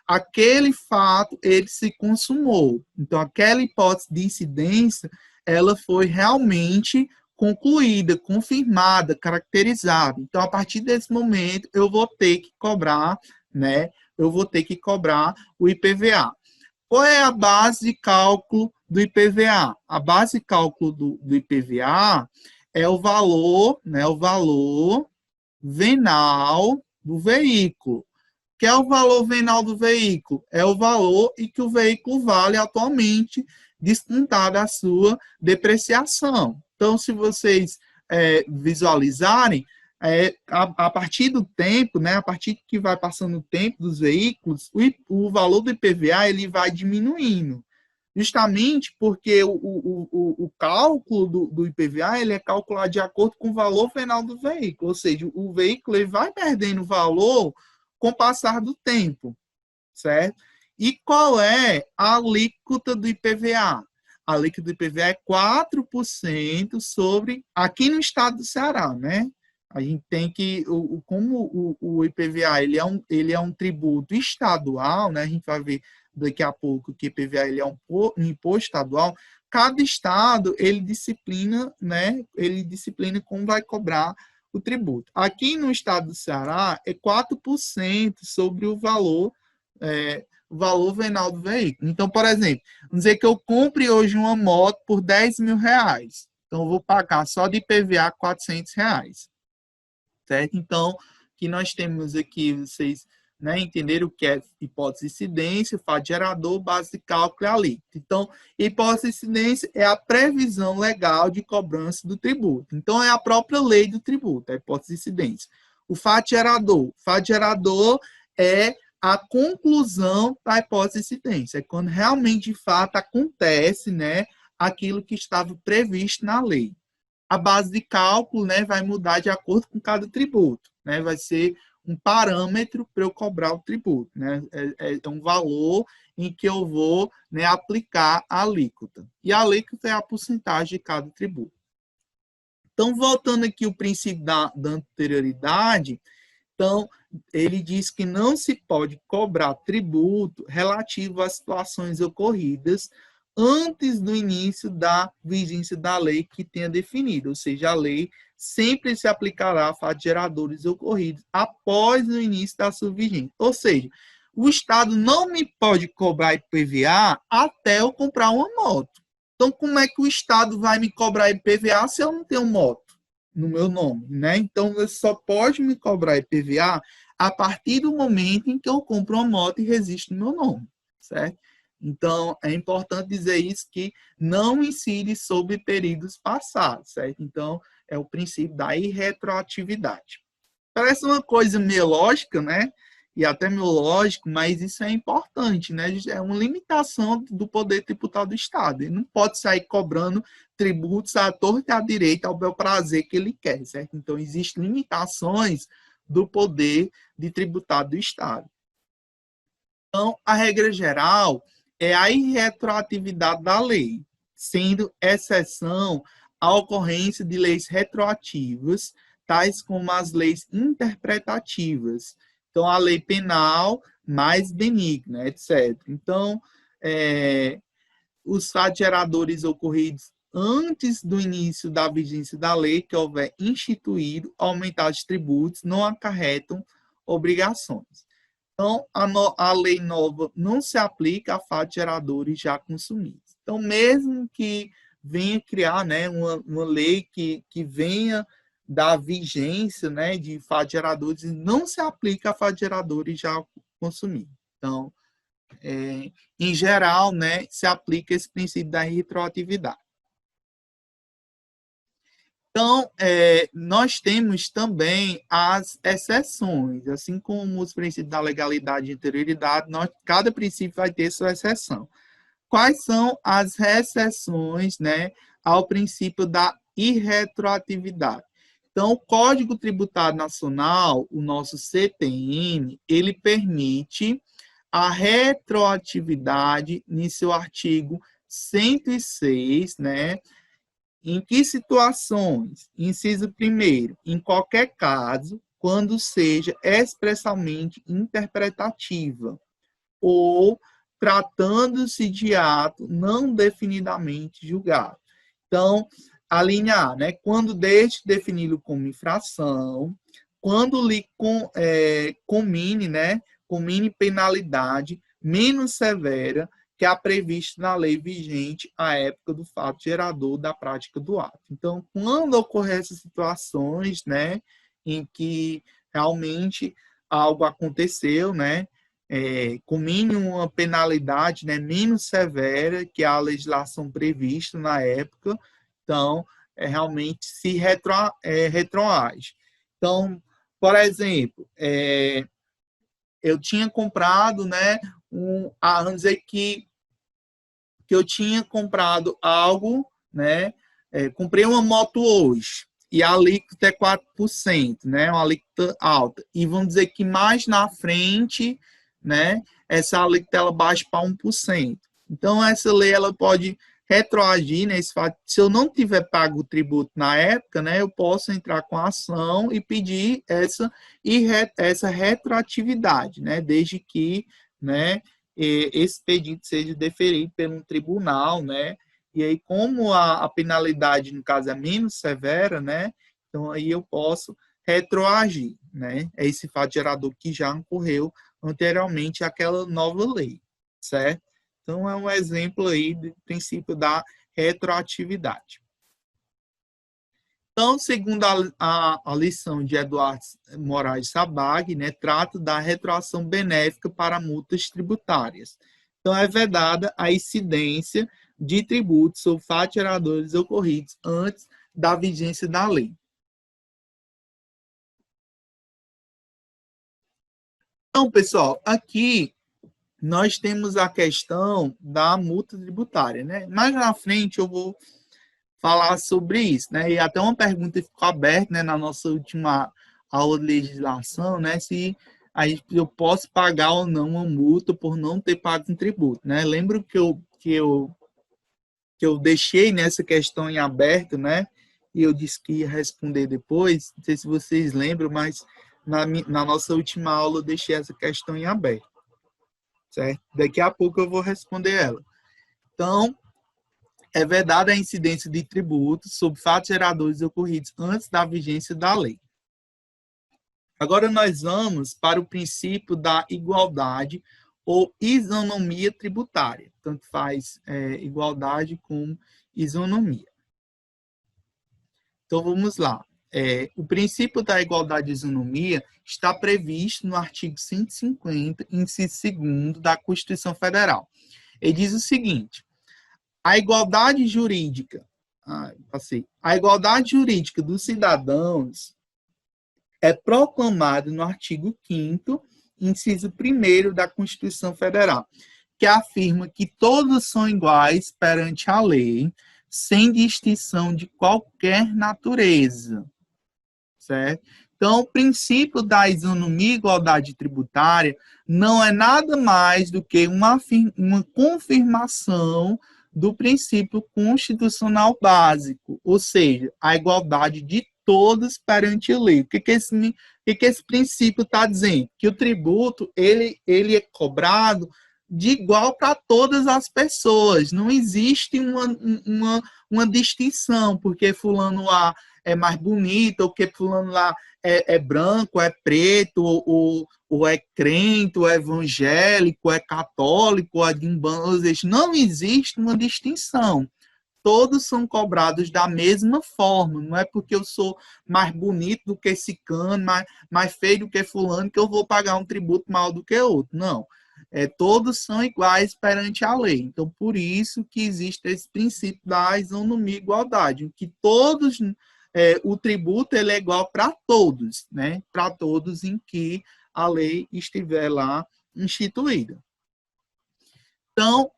aquele fato, ele se consumou. Então, aquela hipótese de incidência, ela foi realmente concluída, confirmada, caracterizada. Então, a partir desse momento, eu vou ter que cobrar, né? Eu vou ter que cobrar o IPVA. Qual é a base de cálculo do IPVA? A base de cálculo do IPVA é o valor, né? O valor venal do veículo. Que é o valor venal do veículo? É o valor em que o veículo vale atualmente, descontada a sua depreciação. Então, se vocês visualizarem, a partir do tempo, né, a partir que vai passando o tempo dos veículos, o valor do IPVA ele vai diminuindo. Justamente porque o cálculo do IPVA ele é calculado de acordo com o valor venal do veículo. Ou seja, o veículo ele vai perdendo valor com o passar do tempo, certo? E qual é a alíquota do IPVA? A alíquota do IPVA é 4% sobre, aqui no estado do Ceará, né? A gente tem que, como o IPVA ele é um tributo estadual, né? A gente vai ver daqui a pouco que o IPVA ele é um imposto estadual. Cada estado ele disciplina, né? Ele disciplina como vai cobrar o tributo. Aqui no estado do Ceará é 4% sobre o valor venal do veículo. Então, por exemplo, vamos dizer que eu compre hoje uma moto por R$ 10.000. Então, eu vou pagar só de IPVA R$ 400. Certo? Então, que nós temos aqui, vocês entenderam o que é hipótese de incidência, fato gerador, base de cálculo e alíquota. Então, hipótese de incidência é a previsão legal de cobrança do tributo. Então, é a própria lei do tributo, a hipótese de incidência. O fato gerador é a conclusão da hipótese de incidência. É quando realmente, de fato, acontece, né, aquilo que estava previsto na lei. A base de cálculo, né, vai mudar de acordo com cada tributo, né? Vai ser um parâmetro para eu cobrar o tributo, né? É um valor em que eu vou, né, aplicar a alíquota. E a alíquota é a porcentagem de cada tributo. Então, voltando aqui ao princípio da anterioridade, então, ele diz que não se pode cobrar tributo relativo às situações ocorridas antes do início da vigência da lei que tenha definido, ou seja, a lei sempre se aplicará a fatos geradores ocorridos após o início da sua vigência. Ou seja, o Estado não me pode cobrar IPVA até eu comprar uma moto. Então, como é que o Estado vai me cobrar IPVA se eu não tenho moto no meu nome, né? Então, você só pode me cobrar IPVA a partir do momento em que eu compro uma moto e registro no meu nome, certo? Então, é importante dizer isso, que não incide sobre períodos passados, certo? Então, é o princípio da irretroatividade. Parece uma coisa meio lógica, né? E até meio lógico, mas isso é importante, né? É uma limitação do poder tributário do Estado. Ele não pode sair cobrando tributos à torta e à direita ao bel prazer que ele quer, certo? Então, existem limitações do poder de tributário do Estado. Então, a regra geral é a irretroatividade da lei, sendo exceção a ocorrência de leis retroativas, tais como as leis interpretativas. Então, a lei penal mais benigna, etc. Então, os fatos geradores ocorridos antes do início da vigência da lei que houver instituído, aumentar os tributos, não acarretam obrigações. Então, a lei nova não se aplica a fatos geradores já consumidos. Então, mesmo que venha criar, né, uma lei que venha dar vigência, né, de fatos geradores, não se aplica a fatos geradores já consumidos. Então, em geral, né, se aplica esse princípio da retroatividade. Então, nós temos também as exceções, assim como os princípios da legalidade e interioridade, cada princípio vai ter sua exceção. Quais são as exceções, né, ao princípio da irretroatividade? Então, o Código Tributário Nacional, o nosso CTN, ele permite a retroatividade em seu artigo 106, né? Em que situações? Inciso 1º, em qualquer caso, quando seja expressamente interpretativa ou tratando-se de ato não definidamente julgado. Então, a linha A, né? Quando deixe de defini-lo como infração, quando lhe comine, né? Comine penalidade menos severa que a prevista na lei vigente à época do fato gerador da prática do ato. Então, quando ocorrer essas situações, né, em que realmente algo aconteceu, né, comine uma penalidade, né, menos severa que a legislação prevista na época, então, realmente se retroage. Então, por exemplo, eu tinha comprado, né, vamos dizer que eu tinha comprado algo, né? Comprei uma moto hoje e a alíquota é 4%, né? Uma alíquota alta. E vamos dizer que mais na frente, né? Essa alíquota ela baixa para 1%. Então, essa lei ela pode retroagir nesse fato. Se eu não tiver pago o tributo na época, né? Eu posso entrar com a ação e pedir essa retroatividade, né? Desde que, né? Esse pedido seja deferido pelo tribunal, né? E aí, como a penalidade, no caso, é menos severa, né? Então, aí eu posso retroagir, né? É esse fato gerador que já ocorreu anteriormente àquela nova lei, certo? Então, é um exemplo aí do princípio da retroatividade. Então, segundo a lição de Eduardo Moraes Sabag, né, trata da retroação benéfica para multas tributárias. Então, é vedada a incidência de tributos ou fatos geradores ocorridos antes da vigência da lei. Então, pessoal, aqui nós temos a questão da multa tributária, né? Mais na frente eu vou falar sobre isso, né? E até uma pergunta ficou aberta, né, na nossa última aula de legislação, né, se eu posso pagar ou não uma multa por não ter pago um tributo, né? Lembro que eu deixei nessa questão em aberto, né? E eu disse que ia responder depois. Não sei se vocês lembram, mas na nossa última aula eu deixei essa questão em aberto, certo? Daqui a pouco eu vou responder ela. Então, é vedada a incidência de tributos sobre fatos geradores ocorridos antes da vigência da lei. Agora nós vamos para o princípio da igualdade ou isonomia tributária. Tanto faz igualdade como isonomia. Então vamos lá. O princípio da igualdade e isonomia está previsto no artigo 150, inciso 2º da Constituição Federal. Ele diz o seguinte: a igualdade jurídica, a igualdade jurídica dos cidadãos é proclamada no artigo 5º, inciso 1º da Constituição Federal, que afirma que todos são iguais perante a lei, sem distinção de qualquer natureza, certo? Então, o princípio da isonomia e igualdade tributária não é nada mais do que uma confirmação do princípio constitucional básico, ou seja, a igualdade de todos perante a lei. O que esse princípio está dizendo? Que o tributo ele é cobrado de igual para todas as pessoas. Não existe uma distinção, porque fulano lá é mais bonito, ou que fulano lá é branco, é preto, ou é crente, ou é evangélico, ou é católico, ou é de um bando. Ou seja, não existe uma distinção. Todos são cobrados da mesma forma. Não é porque eu sou mais bonito do que esse cano, mais feio do que fulano, que eu vou pagar um tributo maior do que outro. Não. Todos são iguais perante a lei. Então, por isso que existe esse princípio da isonomia e igualdade, em que todos, o tributo ele é igual para todos, né? Para todos em que a lei estiver lá instituída. Então,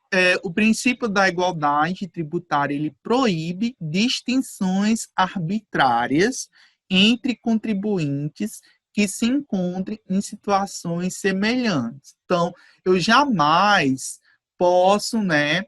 o princípio da igualdade tributária ele proíbe distinções arbitrárias entre contribuintes que se encontrem em situações semelhantes. Então, eu jamais posso, né,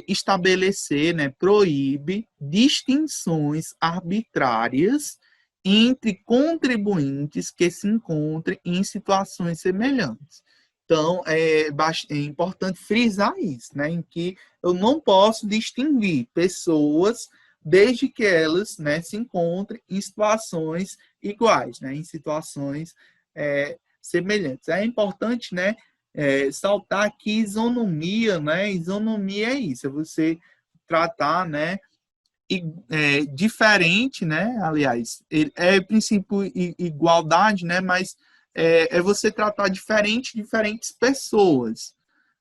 estabelecer, né, proíbe distinções arbitrárias entre contribuintes que se encontrem em situações semelhantes. Então, é importante frisar isso, né, em que eu não posso distinguir pessoas desde que elas, né, se encontrem em situações iguais, né, em situações semelhantes. É importante, né, saltar que isonomia, né, isonomia é isso, é você tratar, né, diferente, né, aliás, é princípio igualdade, né, mas é você tratar diferentes pessoas,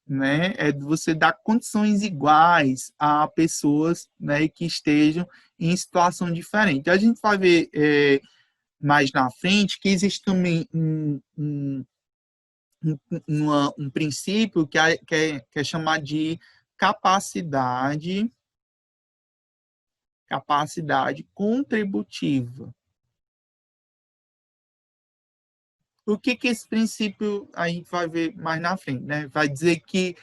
né, é você dar condições iguais a pessoas, né, que estejam em situação diferente. A gente vai ver mais na frente que existe também um princípio que é chamado de capacidade contributiva. O que esse princípio a gente vai ver mais na frente, né? Vai dizer que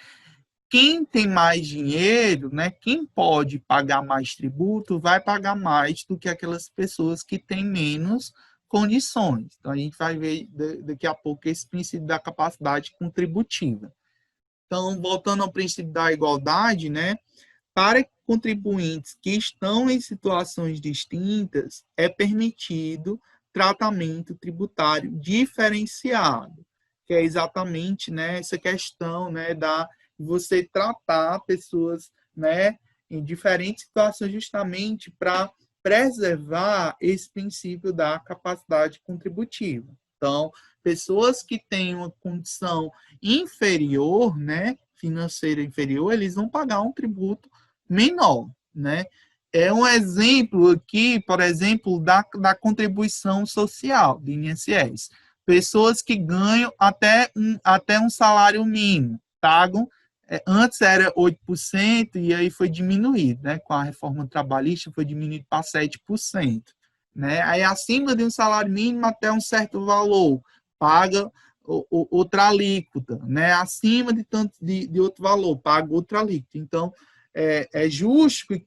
quem tem mais dinheiro, né, quem pode pagar mais tributo, vai pagar mais do que aquelas pessoas que têm menos condições. Então, a gente vai ver daqui a pouco esse princípio da capacidade contributiva. Então, voltando ao princípio da igualdade, né, para contribuintes que estão em situações distintas, é permitido tratamento tributário diferenciado, que é exatamente, né, essa questão, né, da você tratar pessoas, né, em diferentes situações justamente para preservar esse princípio da capacidade contributiva. Então, pessoas que têm uma condição inferior, né, financeira inferior, eles vão pagar um tributo menor, né? É um exemplo aqui, por exemplo, da contribuição social, do INSS. Pessoas que ganham até um salário mínimo, pagam, antes era 8%, e aí foi diminuído, né? Com a reforma trabalhista, foi diminuído para 7%. Né? Aí, acima de um salário mínimo até um certo valor, paga outra alíquota, né? Acima de outro valor, paga outra alíquota. Então, é justo que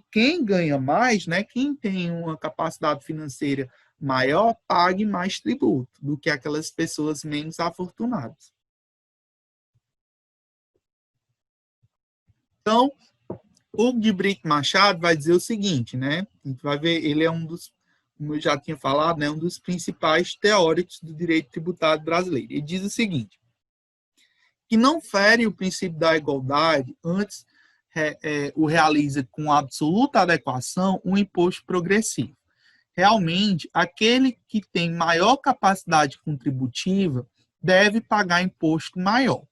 quem ganha mais, né, quem tem uma capacidade financeira maior, pague mais tributo do que aquelas pessoas menos afortunadas. Então, o de Brito Machado vai dizer o seguinte, né? A gente vai ver, ele é um dos, como eu já tinha falado, né, um dos principais teóricos do direito tributário brasileiro. Ele diz o seguinte, que não fere o princípio da igualdade, antes o realiza com absoluta adequação um imposto progressivo. Realmente, aquele que tem maior capacidade contributiva deve pagar imposto maior,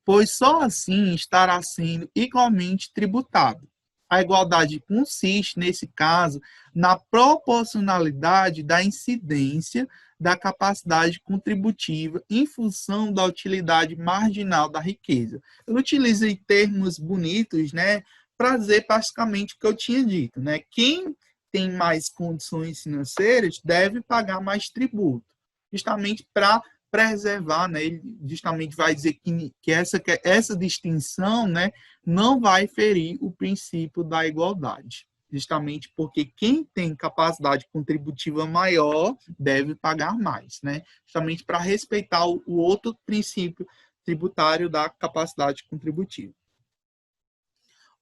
pois só assim estará sendo igualmente tributado. A igualdade consiste, nesse caso, na proporcionalidade da incidência da capacidade contributiva em função da utilidade marginal da riqueza. Eu utilizei termos bonitos, né, para dizer basicamente o que eu tinha dito, né? Quem tem mais condições financeiras deve pagar mais tributo, justamente para preservar, né? Ele justamente vai dizer que essa distinção, né, não vai ferir o princípio da igualdade, justamente porque quem tem capacidade contributiva maior deve pagar mais, né? Justamente para respeitar o outro princípio tributário da capacidade contributiva.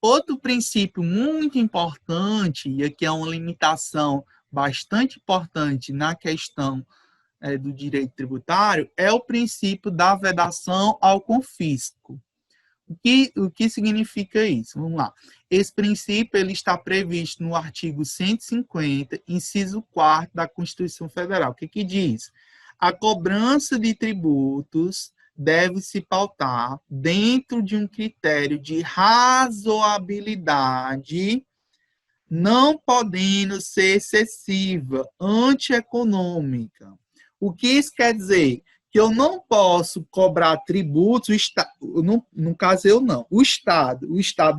Outro princípio muito importante, e aqui é uma limitação bastante importante na questão do direito tributário, é o princípio da vedação ao confisco. O que significa isso? Vamos lá. Esse princípio ele está previsto no artigo 150, inciso 4º da Constituição Federal. O que diz? A cobrança de tributos deve se pautar dentro de um critério de razoabilidade, não podendo ser excessiva, antieconômica. O que isso quer dizer? Que eu não posso cobrar tributos, no caso eu não, o Estado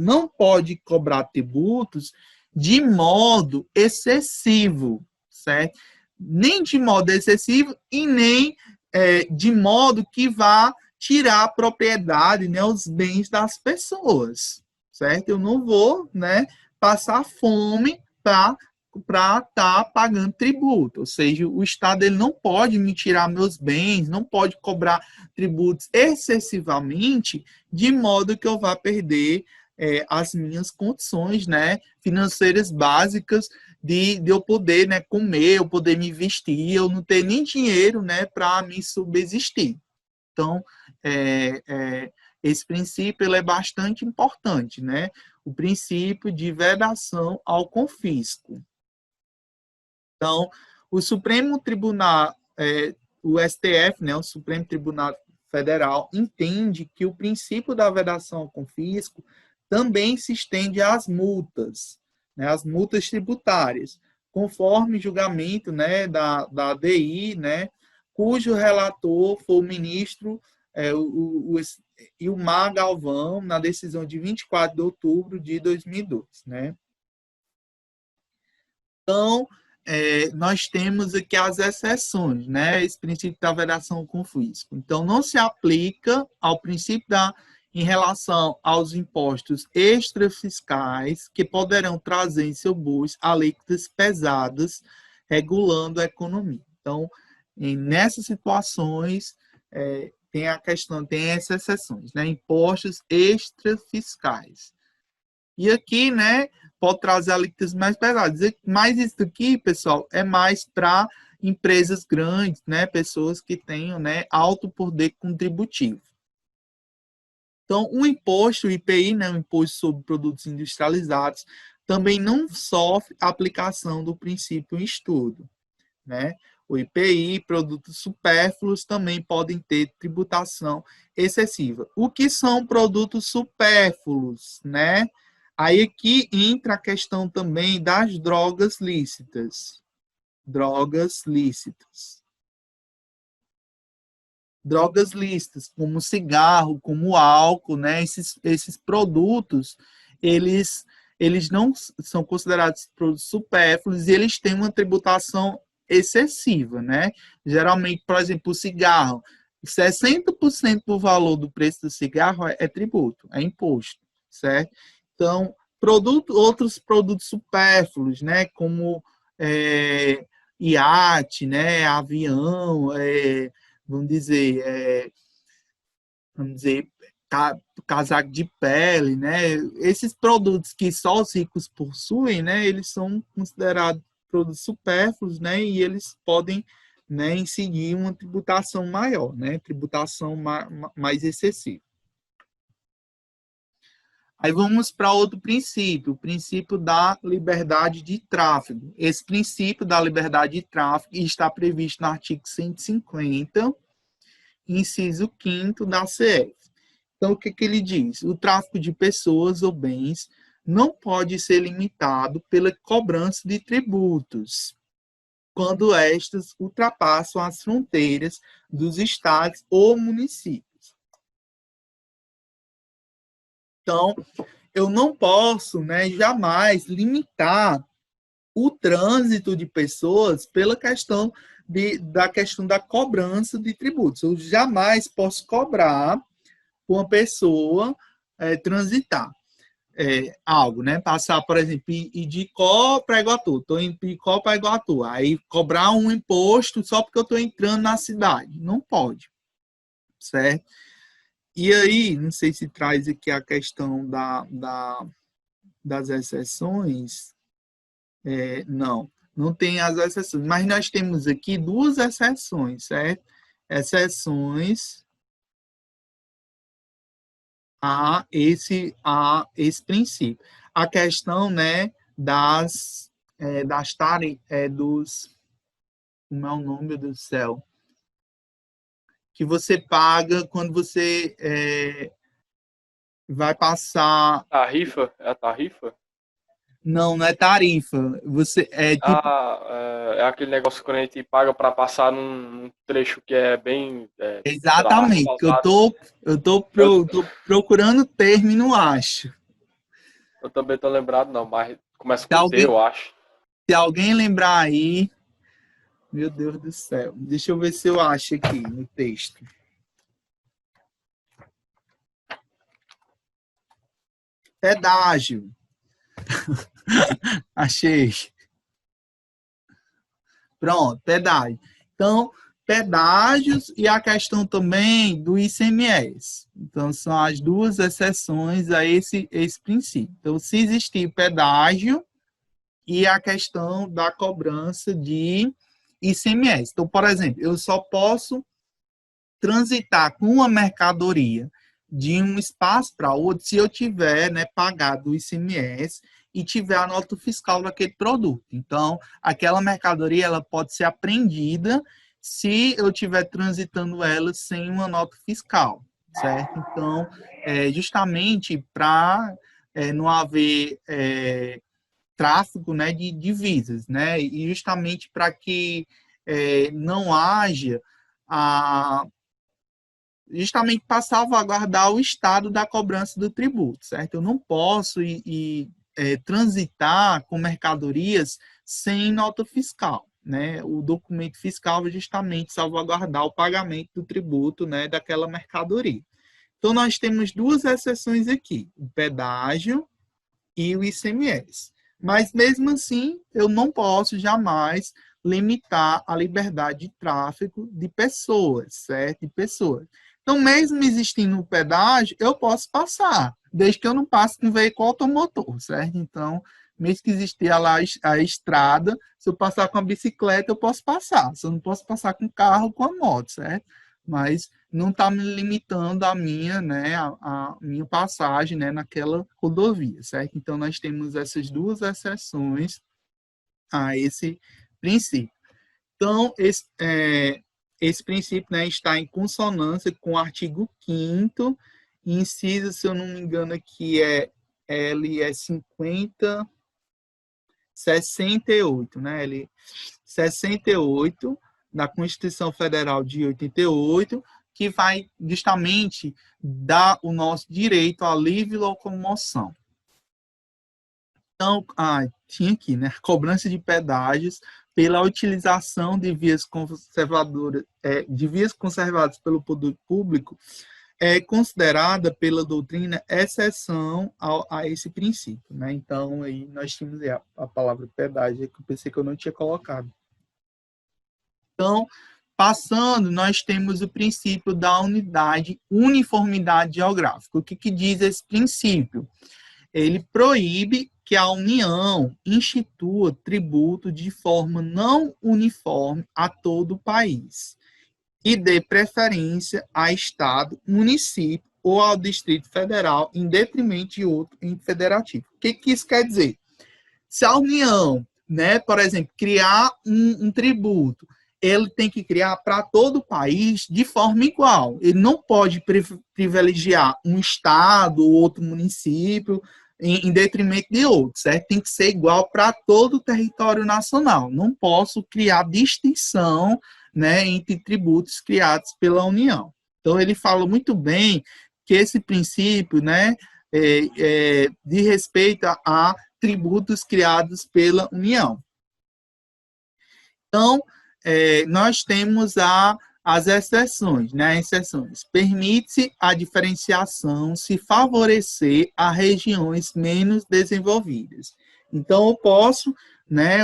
não pode cobrar tributos de modo excessivo, certo? Nem de modo excessivo e nem de modo que vá tirar a propriedade, né, os bens das pessoas, certo? Eu não vou, né, passar fome para estar pagando tributo, ou seja, o Estado ele não pode me tirar meus bens, não pode cobrar tributos excessivamente, de modo que eu vá perder as minhas condições, né, financeiras básicas de eu poder, né, comer, eu poder me vestir, eu não ter nem dinheiro, né, para me subsistir. Então, esse princípio ele é bastante importante, né? O princípio de vedação ao confisco. Então, o Supremo Tribunal, o STF, né, o Supremo Tribunal Federal, entende que o princípio da vedação ao confisco também se estende às multas, né, às multas tributárias, conforme julgamento, né, da ADI, né, cujo relator foi o ministro Ilmar Galvão, na decisão de 24 de outubro de 2002. Né? Então, nós temos aqui as exceções, né? Esse princípio da vedação ao confisco. Então, não se aplica ao princípio em relação aos impostos extrafiscais que poderão trazer em seu bolso alíquotas pesadas, regulando a economia. Então, nessas situações, tem essas exceções, né? Impostos extrafiscais. E aqui, né, pode trazer alíquotas mais pesadas. Mas isso aqui, pessoal, é mais para empresas grandes, né, pessoas que tenham, né, alto poder contributivo. Então, o imposto, o IPI, né, o Imposto sobre Produtos Industrializados, também não sofre a aplicação do princípio em estudo, né? O IPI, produtos supérfluos, também podem ter tributação excessiva. O que são produtos supérfluos, né? Aí aqui entra a questão também das drogas lícitas. Drogas lícitas. Drogas lícitas, como cigarro, como álcool, né? Esses produtos, eles não são considerados produtos supérfluos e eles têm uma tributação excessiva, né? Geralmente, por exemplo, o cigarro, 60% do valor do preço do cigarro é tributo, é imposto, certo? Então, outros produtos supérfluos, né? Como iate, né? Avião, vamos dizer, casaco de pele, né? Esses produtos que só os ricos possuem, né? Eles são considerados produtos supérfluos, né? E eles podem, né, incidir uma tributação maior, né? Tributação mais excessiva. Aí vamos para outro princípio, o princípio da liberdade de tráfego. Esse princípio da liberdade de tráfego está previsto no artigo 150, inciso 5º da CF. Então, o que ele diz? O tráfico de pessoas ou bens não pode ser limitado pela cobrança de tributos, quando estas ultrapassam as fronteiras dos estados ou municípios. Então, eu não posso, né, jamais limitar o trânsito de pessoas pela questão da cobrança de tributos. Eu jamais posso cobrar uma pessoa transitar algo, né? Passar, por exemplo, ir de Icó para Iguatu. Estou indo de Icó para Iguatu. Aí cobrar um imposto só porque eu estou entrando na cidade. Não pode, certo? E aí, não sei se traz aqui a questão das exceções. Não tem as exceções. Mas nós temos aqui duas exceções, certo? Exceções a esse princípio. A questão, né, das tarifas, como é o nome, meu Deus do céu? Que você paga quando você vai passar. Tarifa? É a tarifa? Não, não é tarifa. Você tipo. É aquele negócio que a gente paga para passar num trecho que é bem, sei lá, Exatamente. asfaltado. Eu tô Eu, procurando o termo e não acho. eu também tô lembrado, não, mas começa Se com T, alguém, eu acho. se alguém lembrar aí, meu Deus do céu. Deixa eu ver se eu acho aqui no texto. Pedágio. Achei. Pronto, pedágio. Então, pedágios e a questão também do ICMS. Então, são as duas exceções a esse princípio. Então, se existir pedágio e a questão da cobrança de ICMS. Então, por exemplo, eu só posso transitar com uma mercadoria de um espaço para outro se eu tiver, né, pagado o ICMS e tiver a nota fiscal daquele produto. Então, aquela mercadoria ela pode ser apreendida se eu estiver transitando ela sem uma nota fiscal, certo? Então, justamente para não haver tráfico, né, de divisas, né? E justamente para que não haja justamente para salvaguardar o estado da cobrança do tributo, certo? Eu não posso transitar com mercadorias sem nota fiscal, né? O documento fiscal vai justamente salvaguardar o pagamento do tributo, né, daquela mercadoria. Então, nós temos duas exceções aqui, o pedágio e o ICMS. Mas, mesmo assim, eu não posso jamais limitar a liberdade de tráfego de pessoas, certo? De pessoas. Então, mesmo existindo o pedágio, eu posso passar, desde que eu não passe com veículo automotor, certo? Então, mesmo que existia lá a estrada, se eu passar com a bicicleta, eu posso passar. Se eu não posso passar com o carro, com a moto, certo? Mas não está me limitando a minha, né, a minha passagem, né, naquela rodovia, certo? Então, nós temos essas duas exceções a esse princípio. Então, esse princípio, né, está em consonância com o artigo 5º, inciso, se eu não me engano, aqui L 68, né? L 68 da Constituição Federal de 88, que vai justamente dar o nosso direito à livre locomoção. Então, tinha aqui, né? Cobrança de pedágios pela utilização de vias conservadoras, de vias conservadas pelo poder público, é considerada pela doutrina exceção a esse princípio, né? Então, aí nós tínhamos a palavra pedágio, que eu pensei que eu não tinha colocado. Então, passando, nós temos o princípio da uniformidade geográfica. O que diz esse princípio? Ele proíbe que a União institua tributo de forma não uniforme a todo o país e dê preferência a Estado, município ou ao Distrito Federal em detrimento de outro ente federativo. O que isso quer dizer? Se a União, né, por exemplo, criar um tributo, ele tem que criar para todo o país de forma igual. Ele não pode privilegiar um estado ou outro município em detrimento de outro, certo? Tem que ser igual para todo o território nacional. Não posso criar distinção, né, entre tributos criados pela União. Então, ele fala muito bem que esse princípio, né, de respeito a tributos criados pela União. Então, nós temos as exceções, né? Exceções. Permite-se a diferenciação se favorecer a regiões menos desenvolvidas. Então, eu posso, né?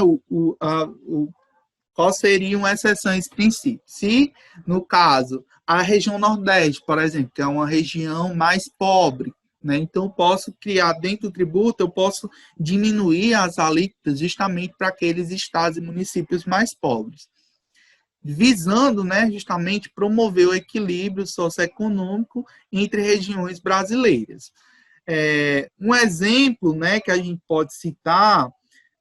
Qual seriam exceções esse princípio? Se, no caso, a região Nordeste, por exemplo, que é uma região mais pobre, né? Então, eu posso criar dentro do tributo, eu posso diminuir as alíquotas justamente para aqueles estados e municípios mais pobres, visando, né, justamente promover o equilíbrio socioeconômico entre regiões brasileiras. Um exemplo, né, que a gente pode citar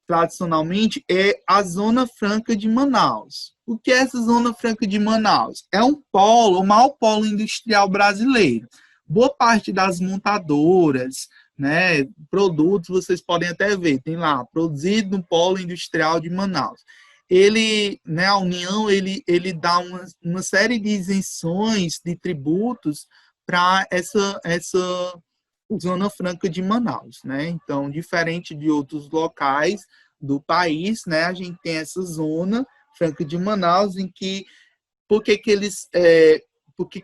tradicionalmente é a Zona Franca de Manaus. O que é essa Zona Franca de Manaus? É um polo, o maior polo industrial brasileiro. Boa parte das montadoras, né, produtos, vocês podem até ver, tem lá, produzido no polo industrial de Manaus. Ele, né, a União, ele dá uma série de isenções de tributos para essa Zona Franca de Manaus, né? Então, diferente de outros locais do país, né, a gente tem essa Zona Franca de Manaus em que por que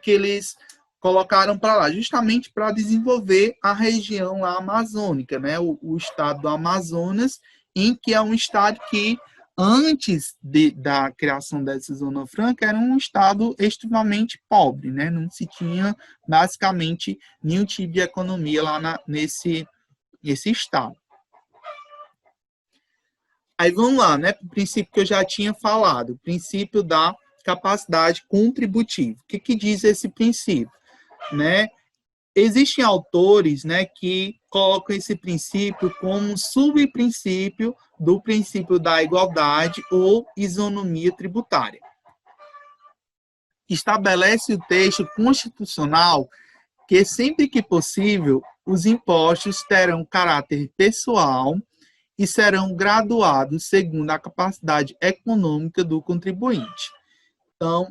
eles colocaram para lá? Justamente para desenvolver a região lá amazônica, né? O estado do Amazonas, em que é um estado que antes da criação dessa Zona Franca, era um estado extremamente pobre, né? Não se tinha, basicamente, nenhum tipo de economia lá nesse estado. Aí vamos lá, né? O princípio que eu já tinha falado, o princípio da capacidade contributiva. O que diz esse princípio? Né? Existem autores, né, que colocam esse princípio como um subprincípio do princípio da igualdade ou isonomia tributária. Estabelece o texto constitucional que, sempre que possível, os impostos terão caráter pessoal e serão graduados segundo a capacidade econômica do contribuinte. Então,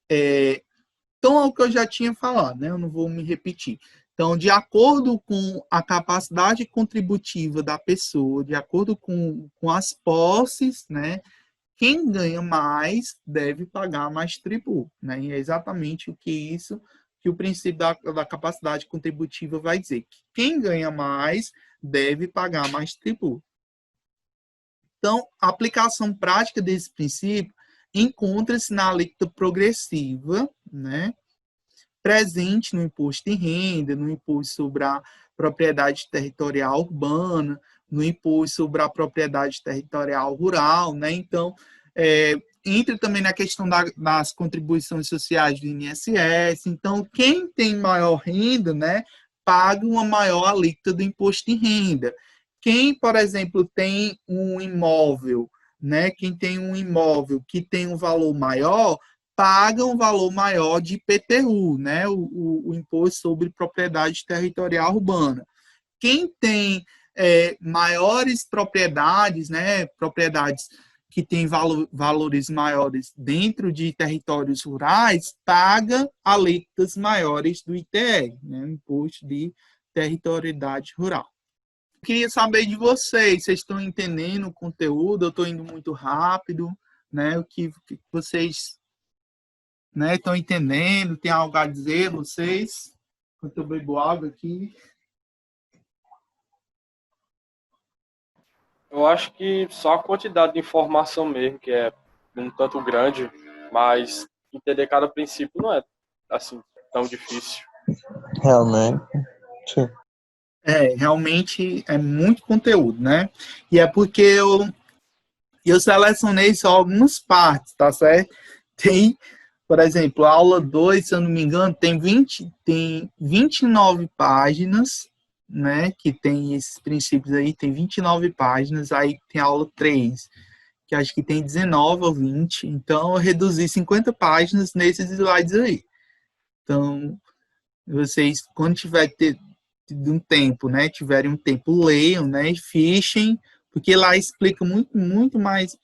é o que eu já tinha falado, né? Eu não vou me repetir. Então, de acordo com a capacidade contributiva da pessoa, de acordo com as posses, né? Quem ganha mais deve pagar mais tributo, né? E é exatamente que o princípio da capacidade contributiva vai dizer, que quem ganha mais deve pagar mais tributo. Então, a aplicação prática desse princípio encontra-se na alíquota progressiva, né, presente no imposto de renda, no imposto sobre a propriedade territorial urbana, no imposto sobre a propriedade territorial rural, né? Então, entra também na questão das contribuições sociais do INSS. Então, quem tem maior renda, né, paga uma maior alíquota do imposto de renda. Quem, por exemplo, tem um imóvel, né, quem tem um imóvel que tem um valor maior, paga um valor maior de IPTU, né, o Imposto sobre Propriedade Territorial Urbana. Quem tem maiores propriedades, né, propriedades que têm valores maiores dentro de territórios rurais, paga alíquotas maiores do ITR, né, Imposto de Territorialidade Rural. Queria saber de vocês estão entendendo o conteúdo? Eu estou indo muito rápido, né? O que vocês, né, estão entendendo? Tem algo a dizer, vocês? Enquanto eu bebo água aqui. Eu acho que só a quantidade de informação mesmo, que é um tanto grande, mas entender cada princípio não é assim tão difícil. Realmente. Realmente é muito conteúdo, né? E é porque eu selecionei só algumas partes, tá certo? Tem, por exemplo, a aula 2, se eu não me engano, tem 29 páginas, né? Que tem esses princípios aí, tem 29 páginas. Aí tem a aula 3, que acho que tem 19 ou 20. Então, eu reduzi 50 páginas nesses slides aí. Então, vocês, quando tiver um tempo, né? Tiverem um tempo, leiam, né? E fichem, porque lá explica muito mais,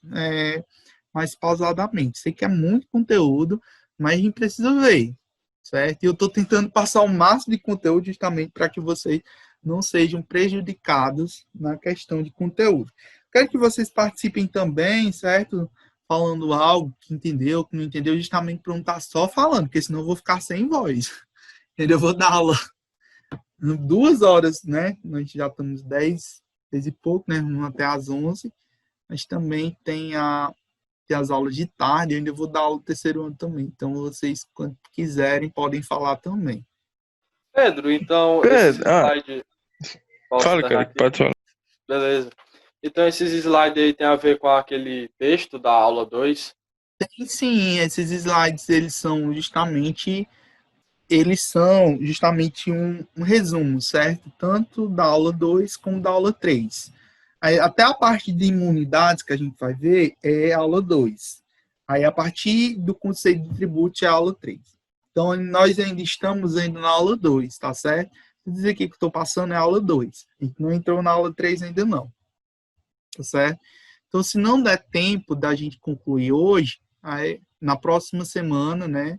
mais pausadamente. Sei que é muito conteúdo, mas a gente precisa ver, certo? E eu estou tentando passar o máximo de conteúdo justamente para que vocês não sejam prejudicados na questão de conteúdo. Quero que vocês participem também, certo? Falando algo que entendeu, que não entendeu, justamente para não estar só falando, porque senão eu vou ficar sem voz. Eu vou dar aula 2 horas, né? Nós já estamos 10 e pouco, né? Até às 11. Mas também tem as aulas de tarde. Eu ainda vou dar aula do terceiro ano também. Então, vocês, quando quiserem, podem falar também. Pedro, então, esses slides... Fala, cara, pode falar. Beleza. Então, esses slides aí tem a ver com aquele texto da aula 2? Tem sim, esses slides, eles são justamente um resumo, certo? Tanto da aula 2 como da aula 3. Aí, até a parte de imunidades que a gente vai ver é a aula 2. Aí, a partir do conceito de tributo é a aula 3. Então, nós ainda estamos na aula 2, tá certo? Vou dizer aqui que eu estou passando é a aula 2. A gente não entrou na aula 3 ainda não. Tá certo? Então, se não der tempo da gente concluir hoje, aí, na próxima semana, né?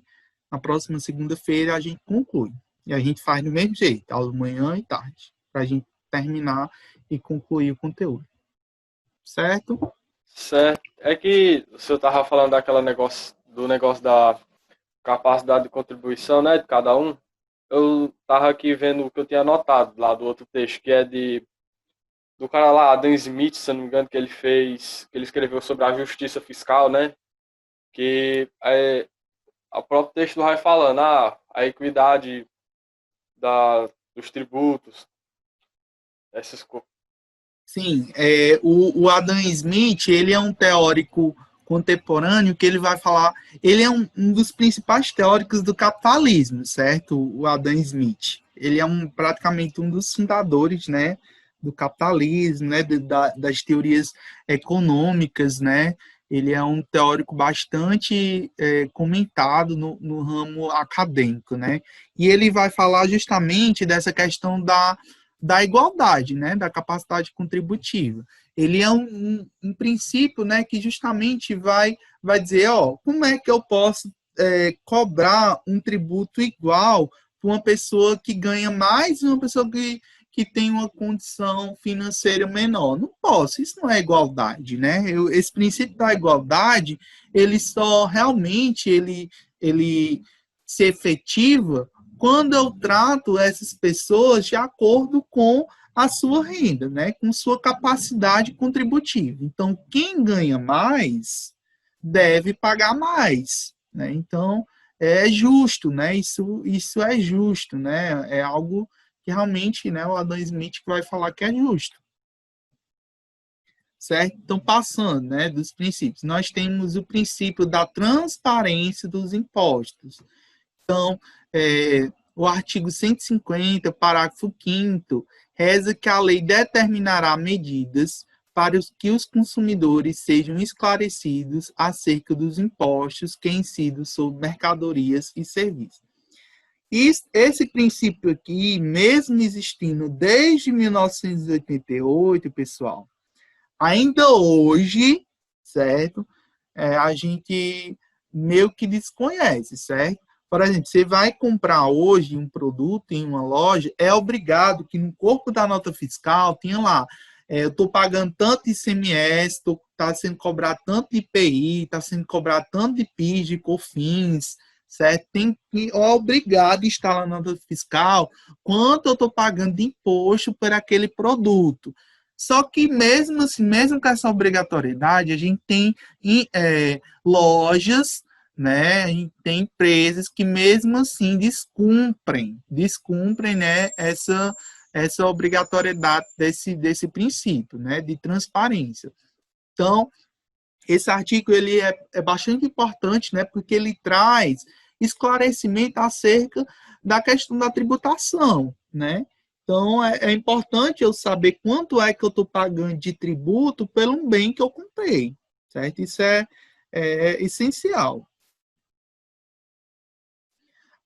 Na próxima segunda-feira a gente conclui. E a gente faz do mesmo jeito, aula manhã e tarde, para a gente terminar e concluir o conteúdo. Certo? Certo. É que o senhor estava falando do negócio da capacidade de contribuição, né, de cada um. Eu estava aqui vendo o que eu tinha anotado lá do outro texto, que é de do cara lá, Adam Smith, se eu não me engano, que ele escreveu sobre a justiça fiscal, né? Que o próprio texto vai falando, a equidade dos tributos, essas coisas. Sim, o Adam Smith, ele é um teórico contemporâneo que ele vai falar, ele é um dos principais teóricos do capitalismo, certo? O Adam Smith. Ele é praticamente um dos fundadores, né, do capitalismo, né, das teorias econômicas, né? Ele é um teórico bastante comentado no ramo acadêmico, né? E ele vai falar justamente dessa questão da igualdade, né, da capacidade contributiva. Ele é um princípio, né, que justamente vai dizer, como é que eu posso cobrar um tributo igual para uma pessoa que ganha mais e uma pessoa que tem uma condição financeira menor? Não posso, isso não é igualdade, né? Esse princípio da igualdade, ele só realmente ele se efetiva quando eu trato essas pessoas de acordo com a sua renda, né, com sua capacidade contributiva. Então, quem ganha mais deve pagar mais, né? Então, é justo, né? Isso é justo, né? É algo que realmente, né, o Adam Smith vai falar que é justo. Certo? Então, passando, né, dos princípios, nós temos o princípio da transparência dos impostos. Então, o artigo 150, parágrafo 5º, reza que a lei determinará medidas para que os consumidores sejam esclarecidos acerca dos impostos que incidem sobre mercadorias e serviços. E esse princípio aqui, mesmo existindo desde 1988, pessoal, ainda hoje, certo? A gente meio que desconhece, certo? Por exemplo, você vai comprar hoje um produto em uma loja, é obrigado que no corpo da nota fiscal tenha lá, eu estou pagando tanto de ICMS, está sendo cobrado tanto de IPI, está sendo cobrado tanto de PIS, de COFINS, certo? Tem que, obrigado, estar lá na nota fiscal, quanto eu estou pagando de imposto por aquele produto. Só que mesmo assim, mesmo com essa obrigatoriedade, a gente tem lojas, né? A gente tem empresas que mesmo assim descumprem, né? Essa obrigatoriedade desse princípio, né? De transparência. Então, esse artigo ele é bastante importante, né? Porque ele traz esclarecimento acerca da questão da tributação, né? Então, é importante eu saber quanto é que eu estou pagando de tributo pelo bem que eu comprei, certo? Isso é essencial.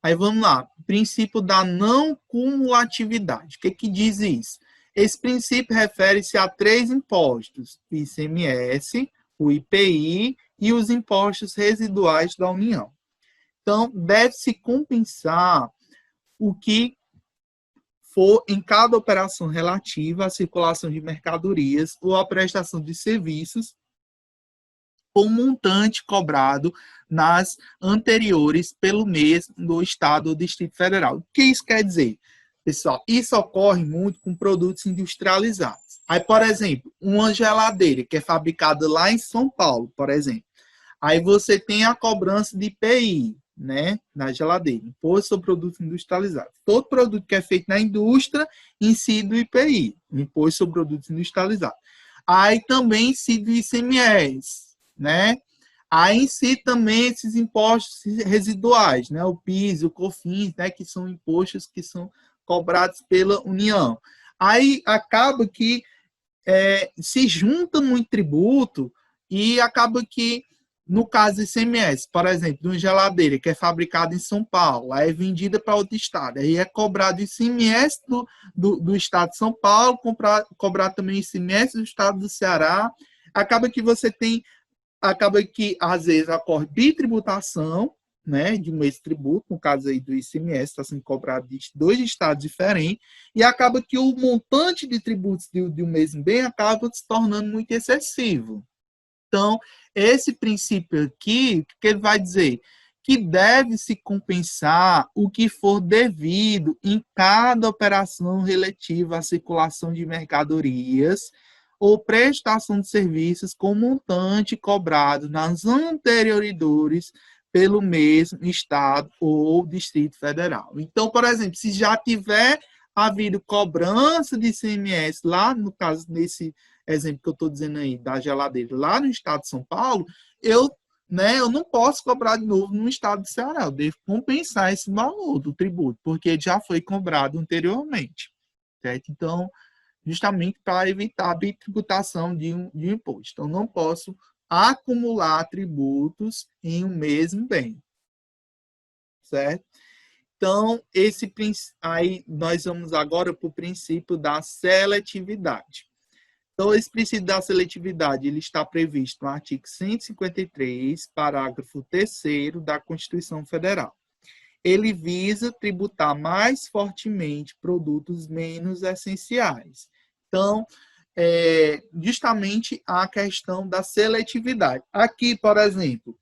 Aí vamos lá, princípio da não cumulatividade. O que diz isso? Esse princípio refere-se a 3 impostos, o ICMS, o IPI e os impostos residuais da União. Então, deve-se compensar o que for em cada operação relativa à circulação de mercadorias ou à prestação de serviços, o montante cobrado nas anteriores pelo mês do Estado ou Distrito Federal. O que isso quer dizer? Pessoal, isso ocorre muito com produtos industrializados. Aí, por exemplo, uma geladeira que é fabricada lá em São Paulo, por exemplo. Aí você tem a cobrança de IPI, né, na geladeira, Imposto sobre Produtos Industrializados. Todo produto que é feito na indústria incide o IPI, Imposto sobre Produtos Industrializados. Aí também incide o ICMS, né? Aí em si também esses impostos residuais, né? O PIS, o COFINS, né? Que são impostos que são cobrados pela União. Aí acaba que se junta muito tributo e acaba que, no caso do ICMS, por exemplo, de uma geladeira que é fabricada em São Paulo, aí é vendida para outro estado, aí é cobrado o ICMS do estado de São Paulo, cobrar também o ICMS do estado do Ceará, acaba que às vezes ocorre bitributação, né, de um mesmo tributo, no caso aí do ICMS, está sendo cobrado de 2 estados diferentes, e acaba que o montante de tributos de um mesmo bem acaba se tornando muito excessivo. Então, esse princípio aqui, o que ele vai dizer? que deve se compensar o que for devido em cada operação relativa à circulação de mercadorias ou prestação de serviços com montante cobrado nas anterioridades pelo mesmo Estado ou Distrito Federal. Então, por exemplo, se já tiver havido cobrança de ICMS lá, no caso, nesse exemplo que eu estou dizendo aí, da geladeira, lá no Estado de São Paulo, eu não posso cobrar de novo no Estado de Ceará, eu devo compensar esse valor do tributo, porque já foi cobrado anteriormente, certo? Então, justamente para evitar a bitributação de um imposto. Então, não posso acumular tributos em um mesmo bem, certo? Então, aí nós vamos agora para o princípio da seletividade. Então, esse princípio da seletividade ele está previsto no artigo 153, parágrafo 3º da Constituição Federal. Ele visa tributar mais fortemente produtos menos essenciais. Então, justamente a questão da seletividade. Aqui, por exemplo,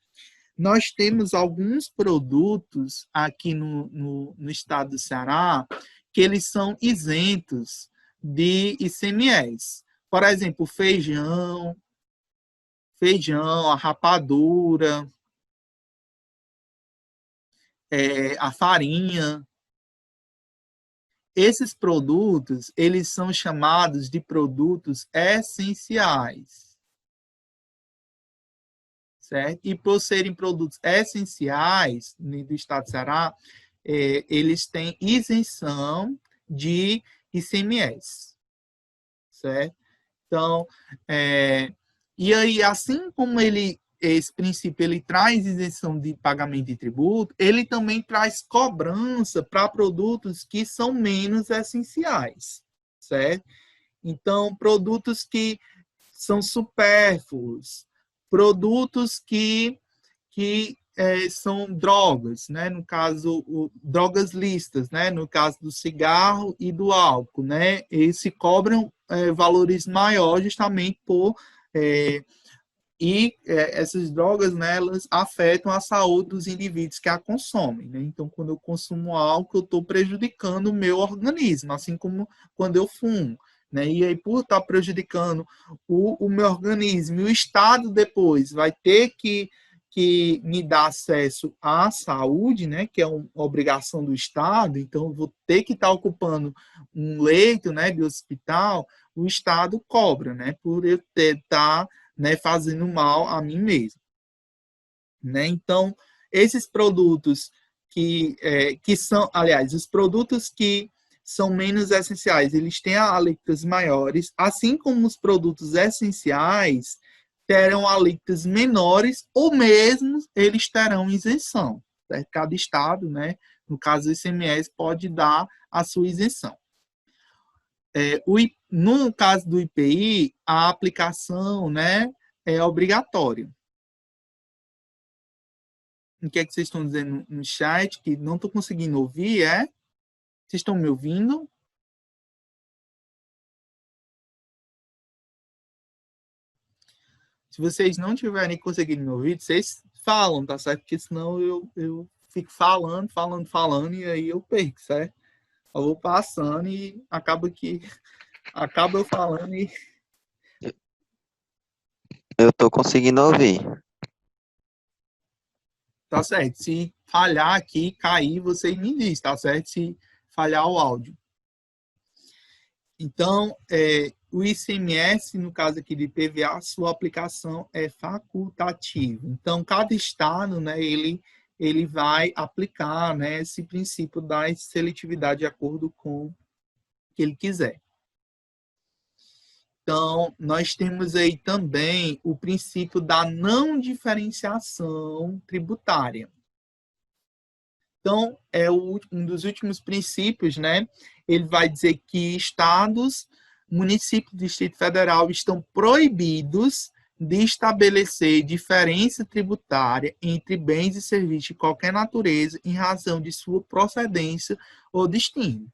nós temos alguns produtos aqui no estado do Ceará que eles são isentos de ICMS. Por exemplo, feijão, a rapadura, a farinha. Esses produtos, eles são chamados de produtos essenciais, certo? E por serem produtos essenciais do Estado do Ceará, eles têm isenção de ICMS, certo? Então, e aí, assim como esse princípio ele traz isenção de pagamento de tributo, ele também traz cobrança para produtos que são menos essenciais, certo? Então, produtos que são supérfluos, produtos que são drogas, né? No caso, drogas lícitas, né? No caso do cigarro e do álcool, né? Eles se cobram valores maiores justamente por... essas drogas, né, elas afetam a saúde dos indivíduos que a consomem, né? Então, quando eu consumo álcool, eu estou prejudicando o meu organismo, assim como quando eu fumo, né? E aí, por estar prejudicando o meu organismo, e o Estado depois vai ter que me dar acesso à saúde, né, que é uma obrigação do Estado, então eu vou ter que estar ocupando um leito, né, de hospital, o Estado cobra, né, por eu estar fazendo mal a mim mesmo, né? Então, esses produtos que são, aliás, os produtos que são menos essenciais, eles têm alíquotas maiores, assim como os produtos essenciais terão alíquotas menores, ou mesmo eles terão isenção, certo? Cada estado, né? No caso do ICMS, pode dar a sua isenção. No caso do IPI, a aplicação, né, é obrigatória. O que é que vocês estão dizendo no chat? Que não estou conseguindo ouvir, Vocês estão me ouvindo? Se vocês não tiverem conseguindo me ouvir, vocês falam, tá certo? Porque senão eu fico falando, e aí eu perco, certo? Eu vou passando e acaba eu falando e... Eu tô conseguindo ouvir. Tá certo. Se falhar aqui, cair, você me diz, tá certo? Se falhar o áudio. Então, o ICMS, no caso aqui de IPVA, sua aplicação é facultativa. Então, cada estado, né, ele vai aplicar, né, esse princípio da seletividade de acordo com o que ele quiser. Então, nós temos aí também o princípio da não diferenciação tributária. Então, um dos últimos princípios, né? Ele vai dizer que estados, municípios do Distrito Federal estão proibidos de estabelecer diferença tributária entre bens e serviços de qualquer natureza em razão de sua procedência ou destino.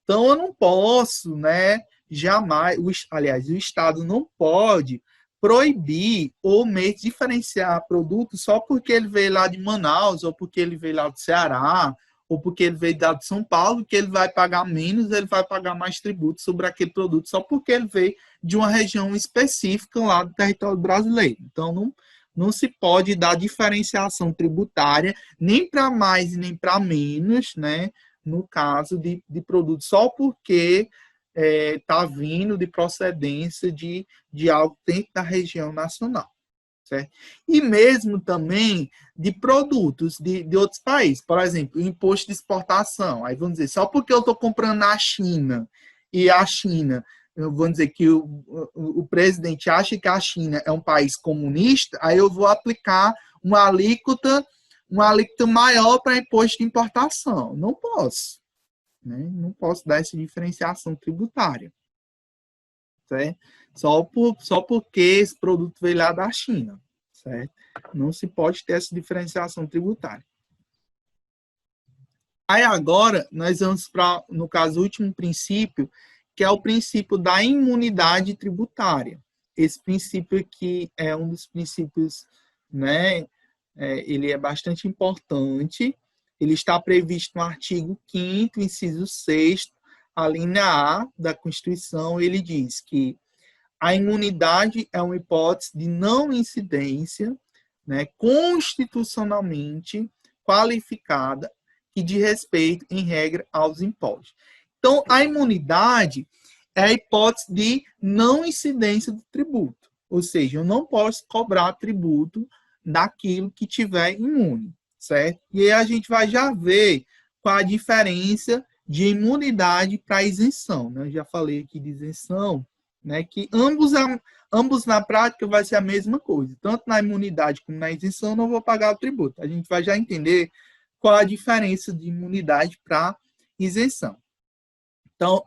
Então, eu não posso, né? Jamais, aliás, o Estado não pode proibir ou mesmo diferenciar produtos só porque ele veio lá de Manaus, ou porque ele veio lá do Ceará, ou porque ele veio lá de São Paulo, que ele vai pagar menos, ele vai pagar mais tributo sobre aquele produto, só porque ele veio de uma região específica lá do território brasileiro. Então, não se pode dar diferenciação tributária nem para mais e nem para menos, né? No caso de produtos, só porque está vindo de procedência de algo dentro da região nacional. Certo? E mesmo também de produtos de outros países. Por exemplo, o imposto de exportação. Aí vamos dizer, só porque eu estou comprando na China e a China, vamos dizer que o presidente acha que a China é um país comunista, aí eu vou aplicar uma alíquota maior para imposto de importação. Não posso. Né? Não posso dar essa diferenciação tributária. Certo? Só porque esse produto veio lá da China. Certo? Não se pode ter essa diferenciação tributária. Aí agora, nós vamos para, no caso, o último princípio, que é o princípio da imunidade tributária. Esse princípio aqui é um dos princípios, né? Ele é bastante importante. Ele está previsto no artigo 5º, inciso 6º, a linha A da Constituição. Ele diz que a imunidade é uma hipótese de não incidência, né, constitucionalmente qualificada e de respeito, em regra, aos impostos. Então, a imunidade é a hipótese de não incidência do tributo. Ou seja, eu não posso cobrar tributo daquilo que tiver imune, certo? E aí a gente vai já ver qual a diferença de imunidade para isenção. Né? Eu já falei aqui de isenção, né, que ambos na prática vai ser a mesma coisa. Tanto na imunidade como na isenção eu não vou pagar o tributo. A gente vai já entender qual a diferença de imunidade para isenção. Então,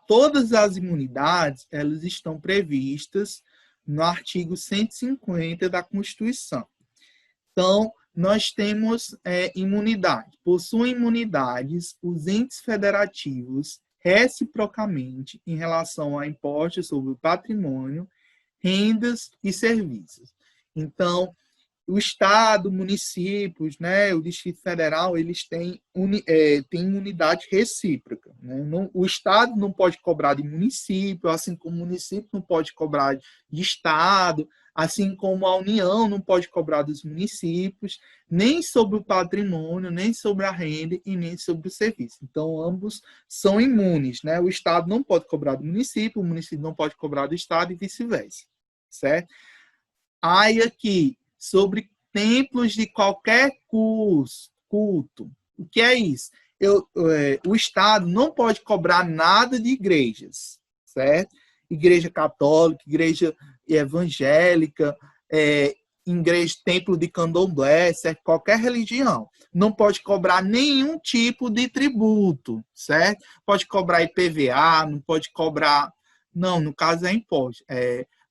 todas as imunidades, elas estão previstas no artigo 150 da Constituição. Então, nós temos imunidade. Possuem imunidades os entes federativos reciprocamente em relação a impostos sobre o patrimônio, rendas e serviços. Então, o Estado, municípios, né, o Distrito Federal, eles têm imunidade recíproca. Né? O Estado não pode cobrar de município, assim como o município não pode cobrar de Estado, assim como a União não pode cobrar dos municípios, nem sobre o patrimônio, nem sobre a renda e nem sobre o serviço. Então, ambos são imunes. Né? O Estado não pode cobrar do município, o município não pode cobrar do Estado e vice-versa. Certo? Aí aqui, sobre templos de qualquer culto. O que é isso? O Estado não pode cobrar nada de igrejas, certo? Igreja católica, igreja evangélica, igreja, templo de candomblé, certo? Qualquer religião. Não pode cobrar nenhum tipo de tributo, certo? Pode cobrar IPVA, não pode cobrar... Não, no caso é imposto.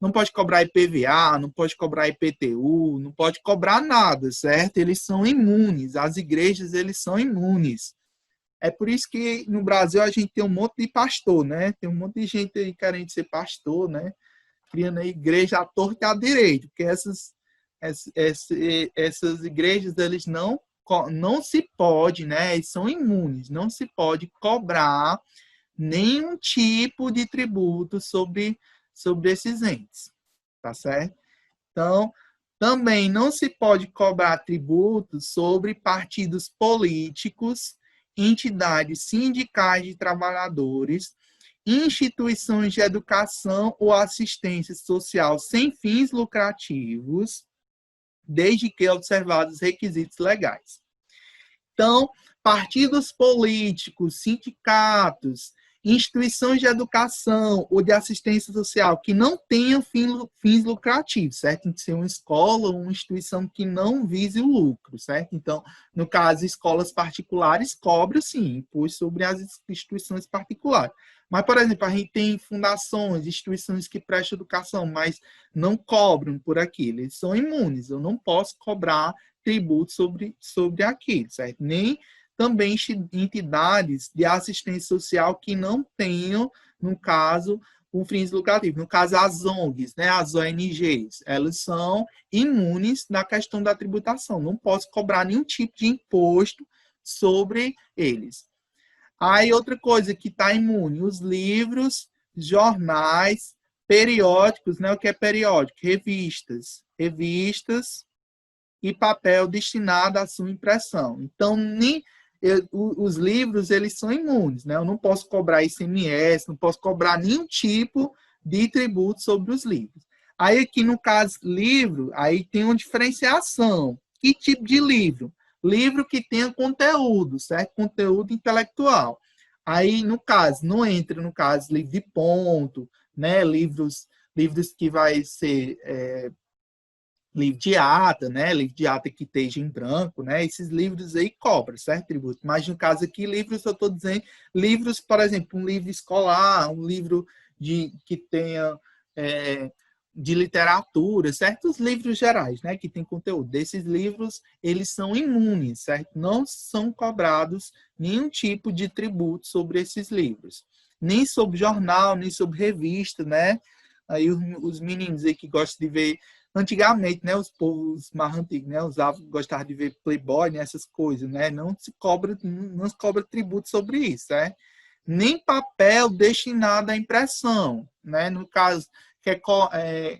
Não pode cobrar IPVA, não pode cobrar IPTU, não pode cobrar nada, certo? Eles são imunes, as igrejas, eles são imunes. É por isso que no Brasil a gente tem um monte de pastor, né? Tem um monte de gente aí querendo ser pastor, né? Criando a igreja à torta e à direita, porque essas igrejas, eles não se pode, né? Eles são imunes, não se pode cobrar nenhum tipo de tributo sobre esses entes, tá certo? Então, também não se pode cobrar tributos sobre partidos políticos, entidades sindicais de trabalhadores, instituições de educação ou assistência social sem fins lucrativos, desde que observados os requisitos legais. Então, partidos políticos, sindicatos, instituições de educação ou de assistência social que não tenham fins lucrativos, certo? Tem que ser uma escola ou uma instituição que não vise o lucro, certo? Então, no caso, escolas particulares cobram, sim, imposto sobre as instituições particulares. Mas, por exemplo, a gente tem fundações, instituições que prestam educação, mas não cobram por aquilo. Eles são imunes, eu não posso cobrar tributo sobre aquilo, certo? Nem também entidades de assistência social que não tenham, no caso, com fins lucrativos. No caso, as ONGs, né, as ONGs, elas são imunes na questão da tributação. Não posso cobrar nenhum tipo de imposto sobre eles. Aí, outra coisa que está imune, os livros, jornais, periódicos, né? O que é periódico? Revistas e papel destinado à sua impressão. Então, os livros, eles são imunes, né? Eu não posso cobrar ICMS, não posso cobrar nenhum tipo de tributo sobre os livros. Aí, aqui no caso livro, aí tem uma diferenciação. Que tipo de livro? Livro que tenha conteúdo, certo? Conteúdo intelectual. Aí, no caso, não entra, no caso, livro de ponto, né? Livros que vai ser livro de ata, né? Livro de ata que esteja em branco, né? Esses livros aí cobram, certo? Tributo. Mas, no caso aqui, livros, eu estou dizendo, livros, por exemplo, um livro escolar, um livro que tenha de literatura, certos livros gerais, né? Que tem conteúdo. Desses livros, eles são imunes, certo? Não são cobrados nenhum tipo de tributo sobre esses livros. Nem sobre jornal, nem sobre revista, né? Aí os meninos aí que gostam de ver antigamente, né, os povos mais antigos, né, gostavam de ver Playboy, né, essas coisas, né, não se cobra tributo sobre isso, né? Nem papel destinado à impressão, né, no caso, que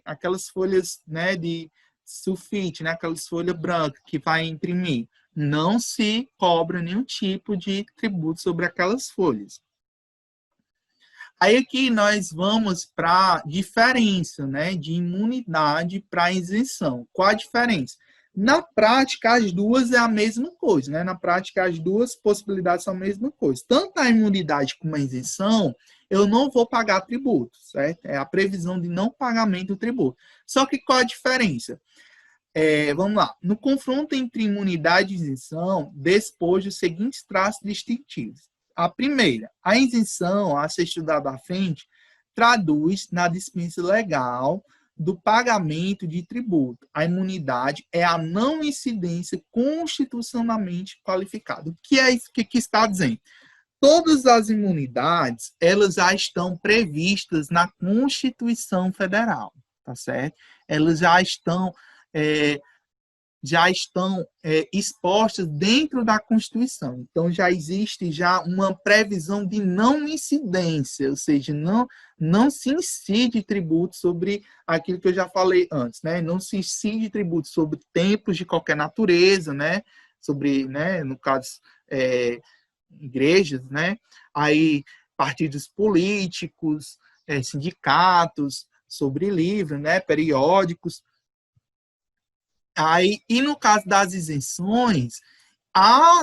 aquelas folhas, né, de sulfite, né, aquelas folhas brancas que vai imprimir, não se cobra nenhum tipo de tributo sobre aquelas folhas. Aí aqui nós vamos para a diferença, né, de imunidade para isenção. Qual a diferença? Na prática, as duas é a mesma coisa, né? Na prática, as duas possibilidades são a mesma coisa. Tanto a imunidade como a isenção, eu não vou pagar tributo, certo? É a previsão de não pagamento do tributo. Só que qual a diferença? Vamos lá. No confronto entre imunidade e isenção, despojo os seguintes traços distintivos. A primeira, a isenção, a ser estudada à frente, traduz na dispensa legal do pagamento de tributo. A imunidade é a não incidência constitucionalmente qualificada. O que é isso que está dizendo? Todas as imunidades, elas já estão previstas na Constituição Federal, tá certo? Elas já estão expostas dentro da Constituição. Então, já existe já uma previsão de não incidência, ou seja, não se incide tributo sobre aquilo que eu já falei antes, né? Não se incide tributo sobre templos de qualquer natureza, né? Sobre, né, no caso, igrejas, né? Aí, partidos políticos, sindicatos, sobre livros, né? Periódicos. Aí, e no caso das isenções,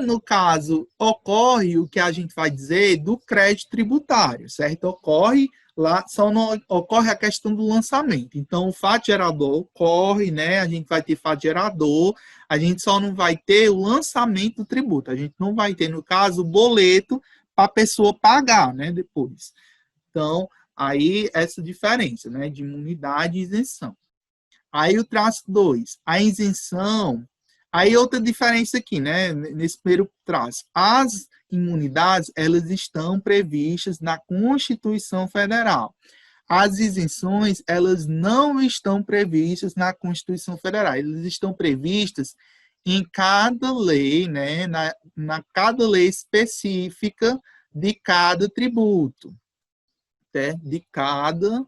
no caso, ocorre o que a gente vai dizer do crédito tributário, certo? Ocorre lá, só não ocorre a questão do lançamento. Então, o fato gerador ocorre, né? A gente vai ter fato gerador, a gente só não vai ter o lançamento do tributo. A gente não vai ter, no caso, o boleto para a pessoa pagar, né? Depois. Então, aí essa diferença, né? De imunidade e isenção. Aí o traço 2, a isenção. Aí outra diferença aqui, né, nesse primeiro traço. As imunidades, elas estão previstas na Constituição Federal. As isenções, elas não estão previstas na Constituição Federal. Elas estão previstas em cada lei, né, na cada lei específica de cada tributo, né, de cada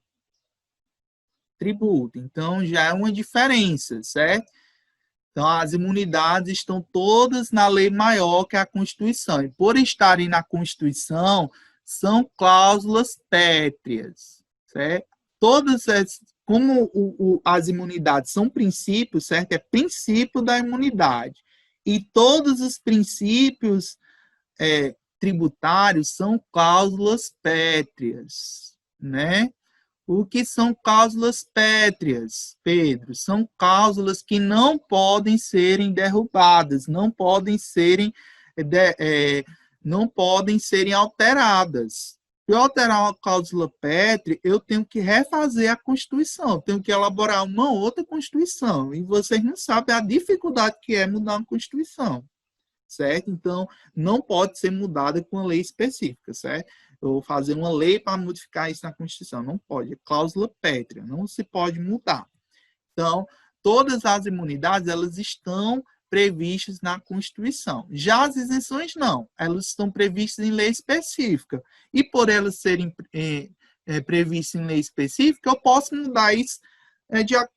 tributo. Então, já é uma diferença, certo? Então, as imunidades estão todas na lei maior que a Constituição. E por estarem na Constituição, são cláusulas pétreas, certo? Todas como as imunidades são princípios, certo? É princípio da imunidade. E todos os princípios tributários são cláusulas pétreas, né? O que são cláusulas pétreas, Pedro? São cláusulas que não podem serem derrubadas, não podem serem alteradas. Se eu alterar uma cláusula pétrea, eu tenho que refazer a Constituição, eu tenho que elaborar uma outra Constituição. E vocês não sabem a dificuldade que é mudar uma Constituição, certo? Então, não pode ser mudada com uma lei específica, certo? Ou fazer uma lei para modificar isso na Constituição, não pode. É cláusula pétrea, não se pode mudar. Então, todas as imunidades, elas estão previstas na Constituição. Já as isenções, não. Elas estão previstas em lei específica. E por elas serem previstas em lei específica, eu posso mudar isso.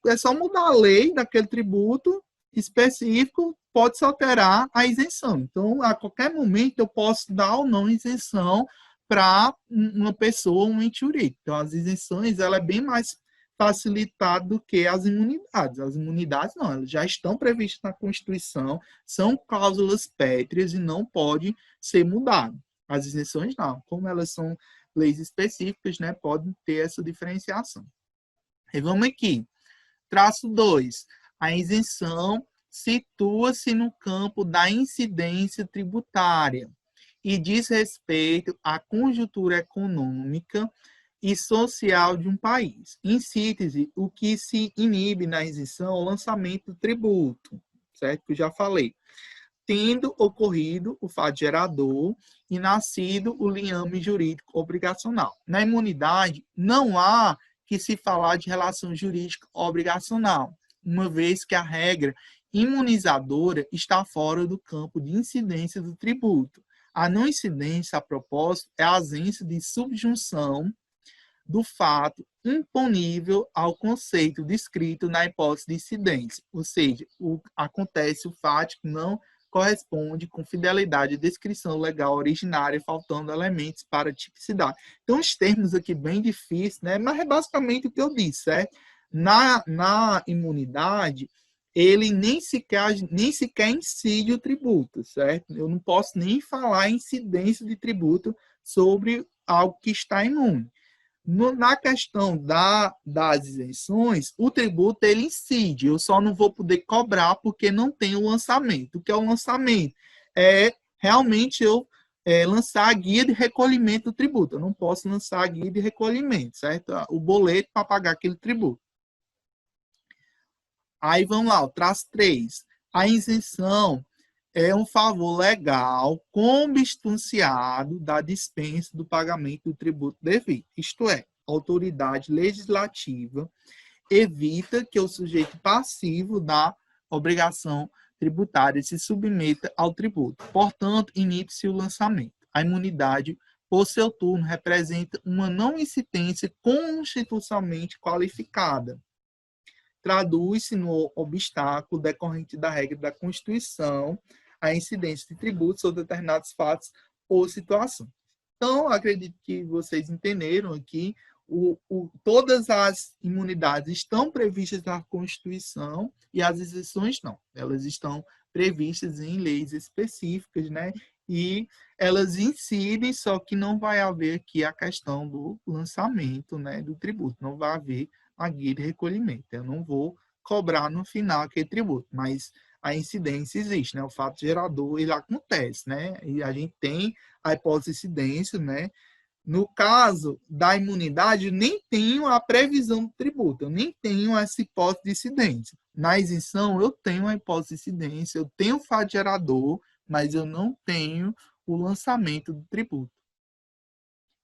É só mudar a lei daquele tributo específico, pode-se alterar a isenção. Então, a qualquer momento, eu posso dar ou não isenção para uma pessoa, um ente jurídico. Então, as isenções, ela é bem mais facilitada do que as imunidades. As imunidades, não, elas já estão previstas na Constituição, são cláusulas pétreas e não pode ser mudado. As isenções, não. Como elas são leis específicas, né, podem ter essa diferenciação. E vamos aqui. Traço 2. A isenção situa-se no campo da incidência tributária e diz respeito à conjuntura econômica e social de um país. Em síntese, o que se inibe na isenção é o lançamento do tributo, certo? Que eu já falei. Tendo ocorrido o fato gerador e nascido o liame jurídico obrigacional. Na imunidade, não há que se falar de relação jurídica obrigacional, uma vez que a regra imunizadora está fora do campo de incidência do tributo. A não incidência, a propósito, é a ausência de subjunção do fato imponível ao conceito descrito na hipótese de incidência, ou seja, acontece o fato que não corresponde com fidelidade à descrição legal originária, faltando elementos para tipicidade. Então, os termos aqui bem difíceis, né? Mas é basicamente o que eu disse, certo? Na imunidade, ele nem sequer incide o tributo, certo? Eu não posso nem falar em incidência de tributo sobre algo que está imune. Na questão das isenções, o tributo ele incide, eu só não vou poder cobrar porque não tem o lançamento. O que é o lançamento? É realmente eu lançar a guia de recolhimento do tributo. Eu não posso lançar a guia de recolhimento, certo? O boleto para pagar aquele tributo. Aí vamos lá, o traço 3. A isenção é um favor legal consubstanciado da dispensa do pagamento do tributo devido. Isto é, a autoridade legislativa evita que o sujeito passivo da obrigação tributária se submeta ao tributo. Portanto, inibe-se o lançamento. A imunidade, por seu turno, representa uma não incidência constitucionalmente qualificada. Traduz-se no obstáculo decorrente da regra da Constituição a incidência de tributos sobre determinados fatos ou situações. Então, acredito que vocês entenderam aqui, todas as imunidades estão previstas na Constituição e as isenções não. Elas estão previstas em leis específicas, né? E elas incidem, só que não vai haver aqui a questão do lançamento, né, do tributo. Não vai haver a guia de recolhimento. Eu não vou cobrar no final aquele tributo, mas a incidência existe, né? O fato gerador, ele acontece, né? E a gente tem a hipótese de incidência, né? No caso da imunidade, nem tenho a previsão do tributo, eu nem tenho essa hipótese de incidência. Na isenção, eu tenho a hipótese de incidência, eu tenho o fato gerador, mas eu não tenho o lançamento do tributo.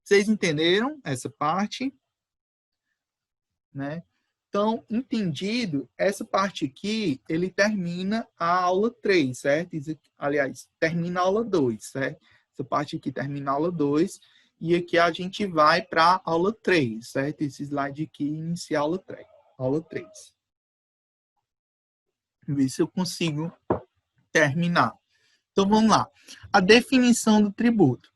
Vocês entenderam essa parte? Né? Então, entendido, essa parte aqui, ele termina a aula 3, certo? Aliás, termina a aula 2, certo? Essa parte aqui termina a aula 2, e aqui a gente vai para a aula 3, certo? Esse slide aqui inicia a aula 3. Aula 3. Vamos ver se eu consigo terminar. Então, vamos lá. A definição do tributo.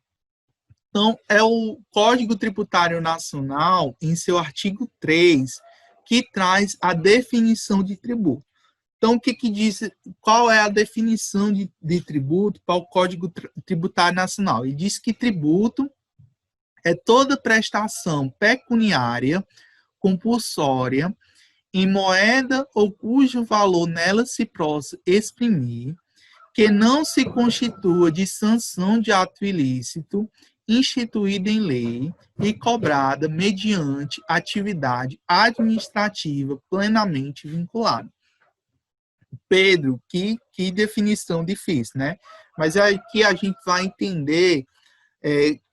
Então, é o Código Tributário Nacional, em seu artigo 3, que traz a definição de tributo. Então, o que diz, qual é a definição de tributo para o Código Tributário Nacional? Ele diz que tributo é toda prestação pecuniária, compulsória, em moeda ou cujo valor nela se possa exprimir, que não se constitua de sanção de ato ilícito, instituída em lei e cobrada mediante atividade administrativa plenamente vinculada. Pedro, que definição difícil, né? Mas é aqui a gente vai entender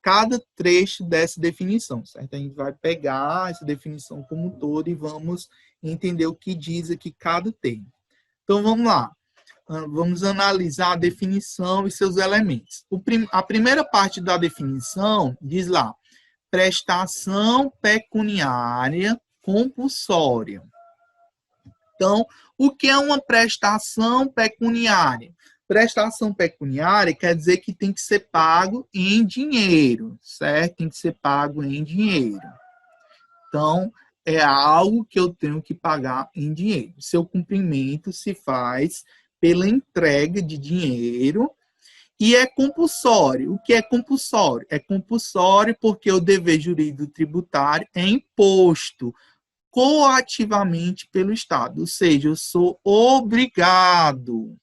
cada trecho dessa definição, certo? A gente vai pegar essa definição como um todo e vamos entender o que diz aqui cada termo. Então, vamos lá. Vamos analisar a definição e seus elementos. A primeira parte da definição diz lá, prestação pecuniária compulsória. Então, o que é uma prestação pecuniária? Prestação pecuniária quer dizer que tem que ser pago em dinheiro, certo? Tem que ser pago em dinheiro. Então, é algo que eu tenho que pagar em dinheiro. Seu cumprimento se faz pela entrega de dinheiro e é compulsório. O que é compulsório? É compulsório porque o dever jurídico tributário é imposto coativamente pelo Estado, ou seja, eu sou obrigado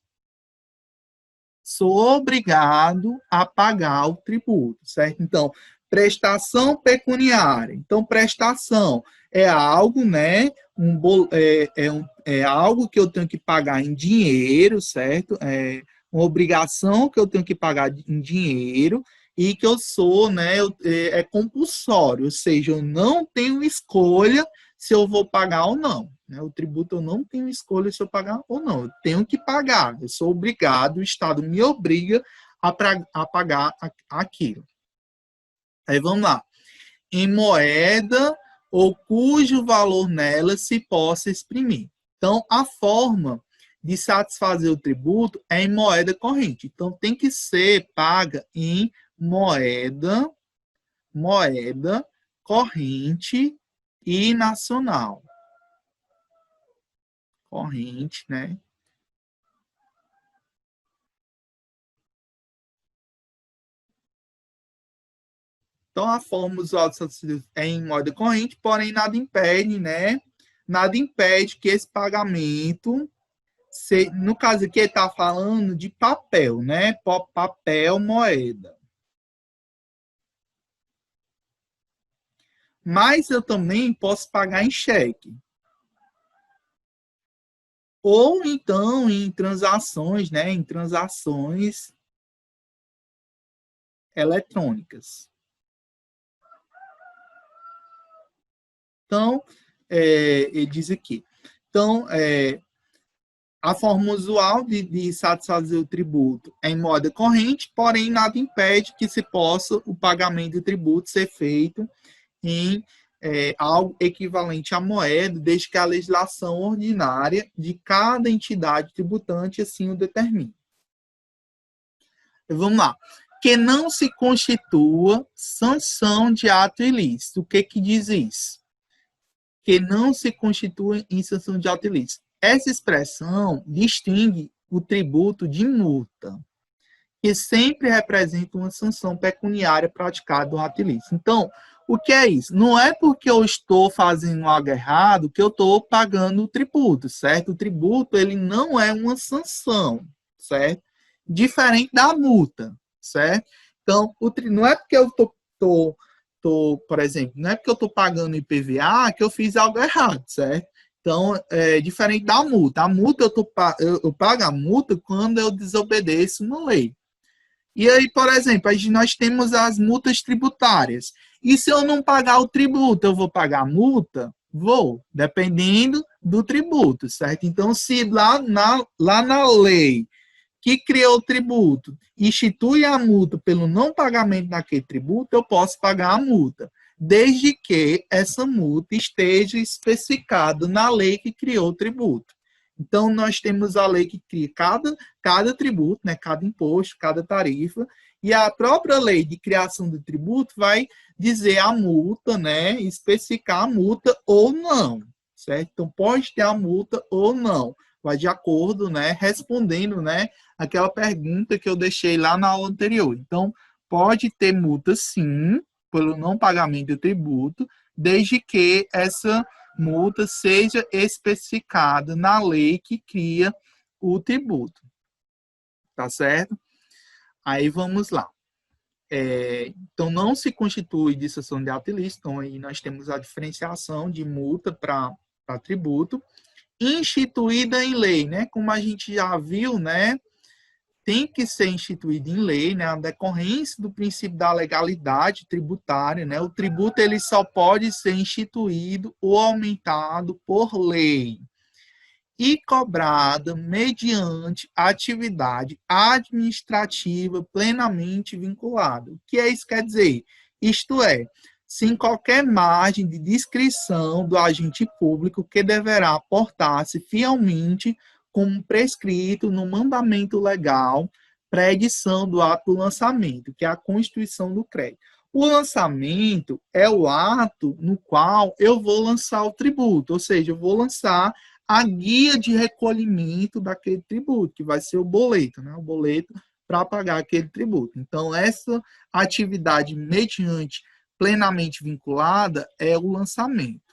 a pagar o tributo, certo? Então, prestação pecuniária. Então, prestação é algo, né? É algo que eu tenho que pagar em dinheiro, certo? É uma obrigação que eu tenho que pagar em dinheiro e que eu sou, né? É compulsório, ou seja, eu não tenho escolha se eu vou pagar ou não. Né? O tributo eu não tenho escolha se eu pagar ou não. Eu tenho que pagar. Eu sou obrigado, o Estado me obriga a pagar aquilo. Aí vamos lá. Em moeda ou cujo valor nela se possa exprimir. Então, a forma de satisfazer o tributo é em moeda corrente. Então, tem que ser paga em moeda corrente e nacional. Corrente, né? Então, a forma usual é em moeda corrente, porém nada impede, né? Nada impede que esse pagamento, no caso aqui, ele está falando de papel, né? Papel, moeda. Mas eu também posso pagar em cheque. Ou então em transações, né? Em transações eletrônicas. Então, ele diz aqui. Então, a forma usual de satisfazer o tributo é em moeda corrente, porém nada impede que se possa o pagamento do tributo ser feito em algo equivalente à moeda, desde que a legislação ordinária de cada entidade tributante assim o determine. Vamos lá. Que não se constitua sanção de ato ilícito. O que diz isso? Que não se constitua em sanção de ato ilícito. Essa expressão distingue o tributo de multa, que sempre representa uma sanção pecuniária praticada no ato ilícito. Então, o que é isso? Não é porque eu estou fazendo algo errado que eu estou pagando o tributo, certo? O tributo, ele não é uma sanção, certo? Diferente da multa, certo? Então, não é porque eu por exemplo, não é porque eu estou pagando IPVA que eu fiz algo errado, certo? Então, é diferente da multa. A multa, eu pago a multa quando eu desobedeço uma lei. E aí, por exemplo, nós temos as multas tributárias. E se eu não pagar o tributo, eu vou pagar a multa? Vou, dependendo do tributo, certo? Então, se lá na lei que criou o tributo institui a multa pelo não pagamento daquele tributo, eu posso pagar a multa, desde que essa multa esteja especificada na lei que criou o tributo. Então, nós temos a lei que cria cada tributo, né, cada imposto, cada tarifa, e a própria lei de criação do tributo vai dizer a multa, né, especificar a multa ou não, certo? Então, pode ter a multa ou não, vai de acordo, né, respondendo, né, aquela pergunta que eu deixei lá na aula anterior. Então, pode ter multa, sim, pelo não pagamento do tributo, desde que essa multa seja especificada na lei que cria o tributo. Tá certo? Aí vamos lá. Então, não se constitui de sanção de ato ilícito. Então, aí nós temos a diferenciação de multa para instituída em lei, né? Como a gente já viu, né? tem que ser instituído em lei, né, a decorrência do princípio da legalidade tributária, né, o tributo ele só pode ser instituído ou aumentado por lei e cobrada mediante atividade administrativa plenamente vinculada. O que é isso quer dizer? Isto é, sem qualquer margem de discrição do agente público que deverá portar-se fielmente como prescrito no mandamento legal pré-edição do ato do lançamento, que é a constituição do crédito. O lançamento é o ato no qual eu vou lançar o tributo, ou seja, eu vou lançar a guia de recolhimento daquele tributo, que vai ser o boleto, né? O boleto para pagar aquele tributo. Então, essa atividade mediante plenamente vinculada é o lançamento.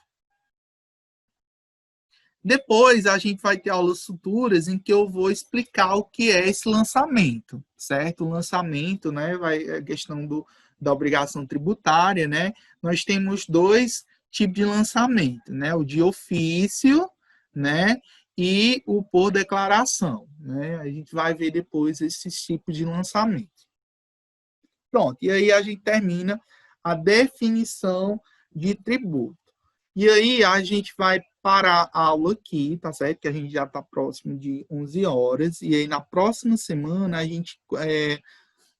Depois, a gente vai ter aulas futuras em que eu vou explicar o que é esse lançamento, certo? O lançamento, né, é a questão da obrigação tributária, né? Nós temos dois tipos de lançamento, né? O de ofício, né? E o por declaração, né? A gente vai ver depois esses tipos de lançamento. Pronto, e aí a gente termina a definição de tributo. E aí a gente vai parar a aula aqui, tá certo? Que a gente já está próximo de 11 horas. E aí na próxima semana a gente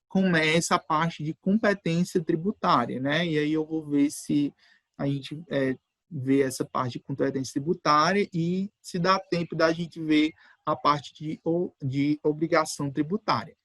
começa a parte de competência tributária, né? E aí eu vou ver se a gente vê essa parte de competência tributária e se dá tempo da gente ver a parte de obrigação tributária.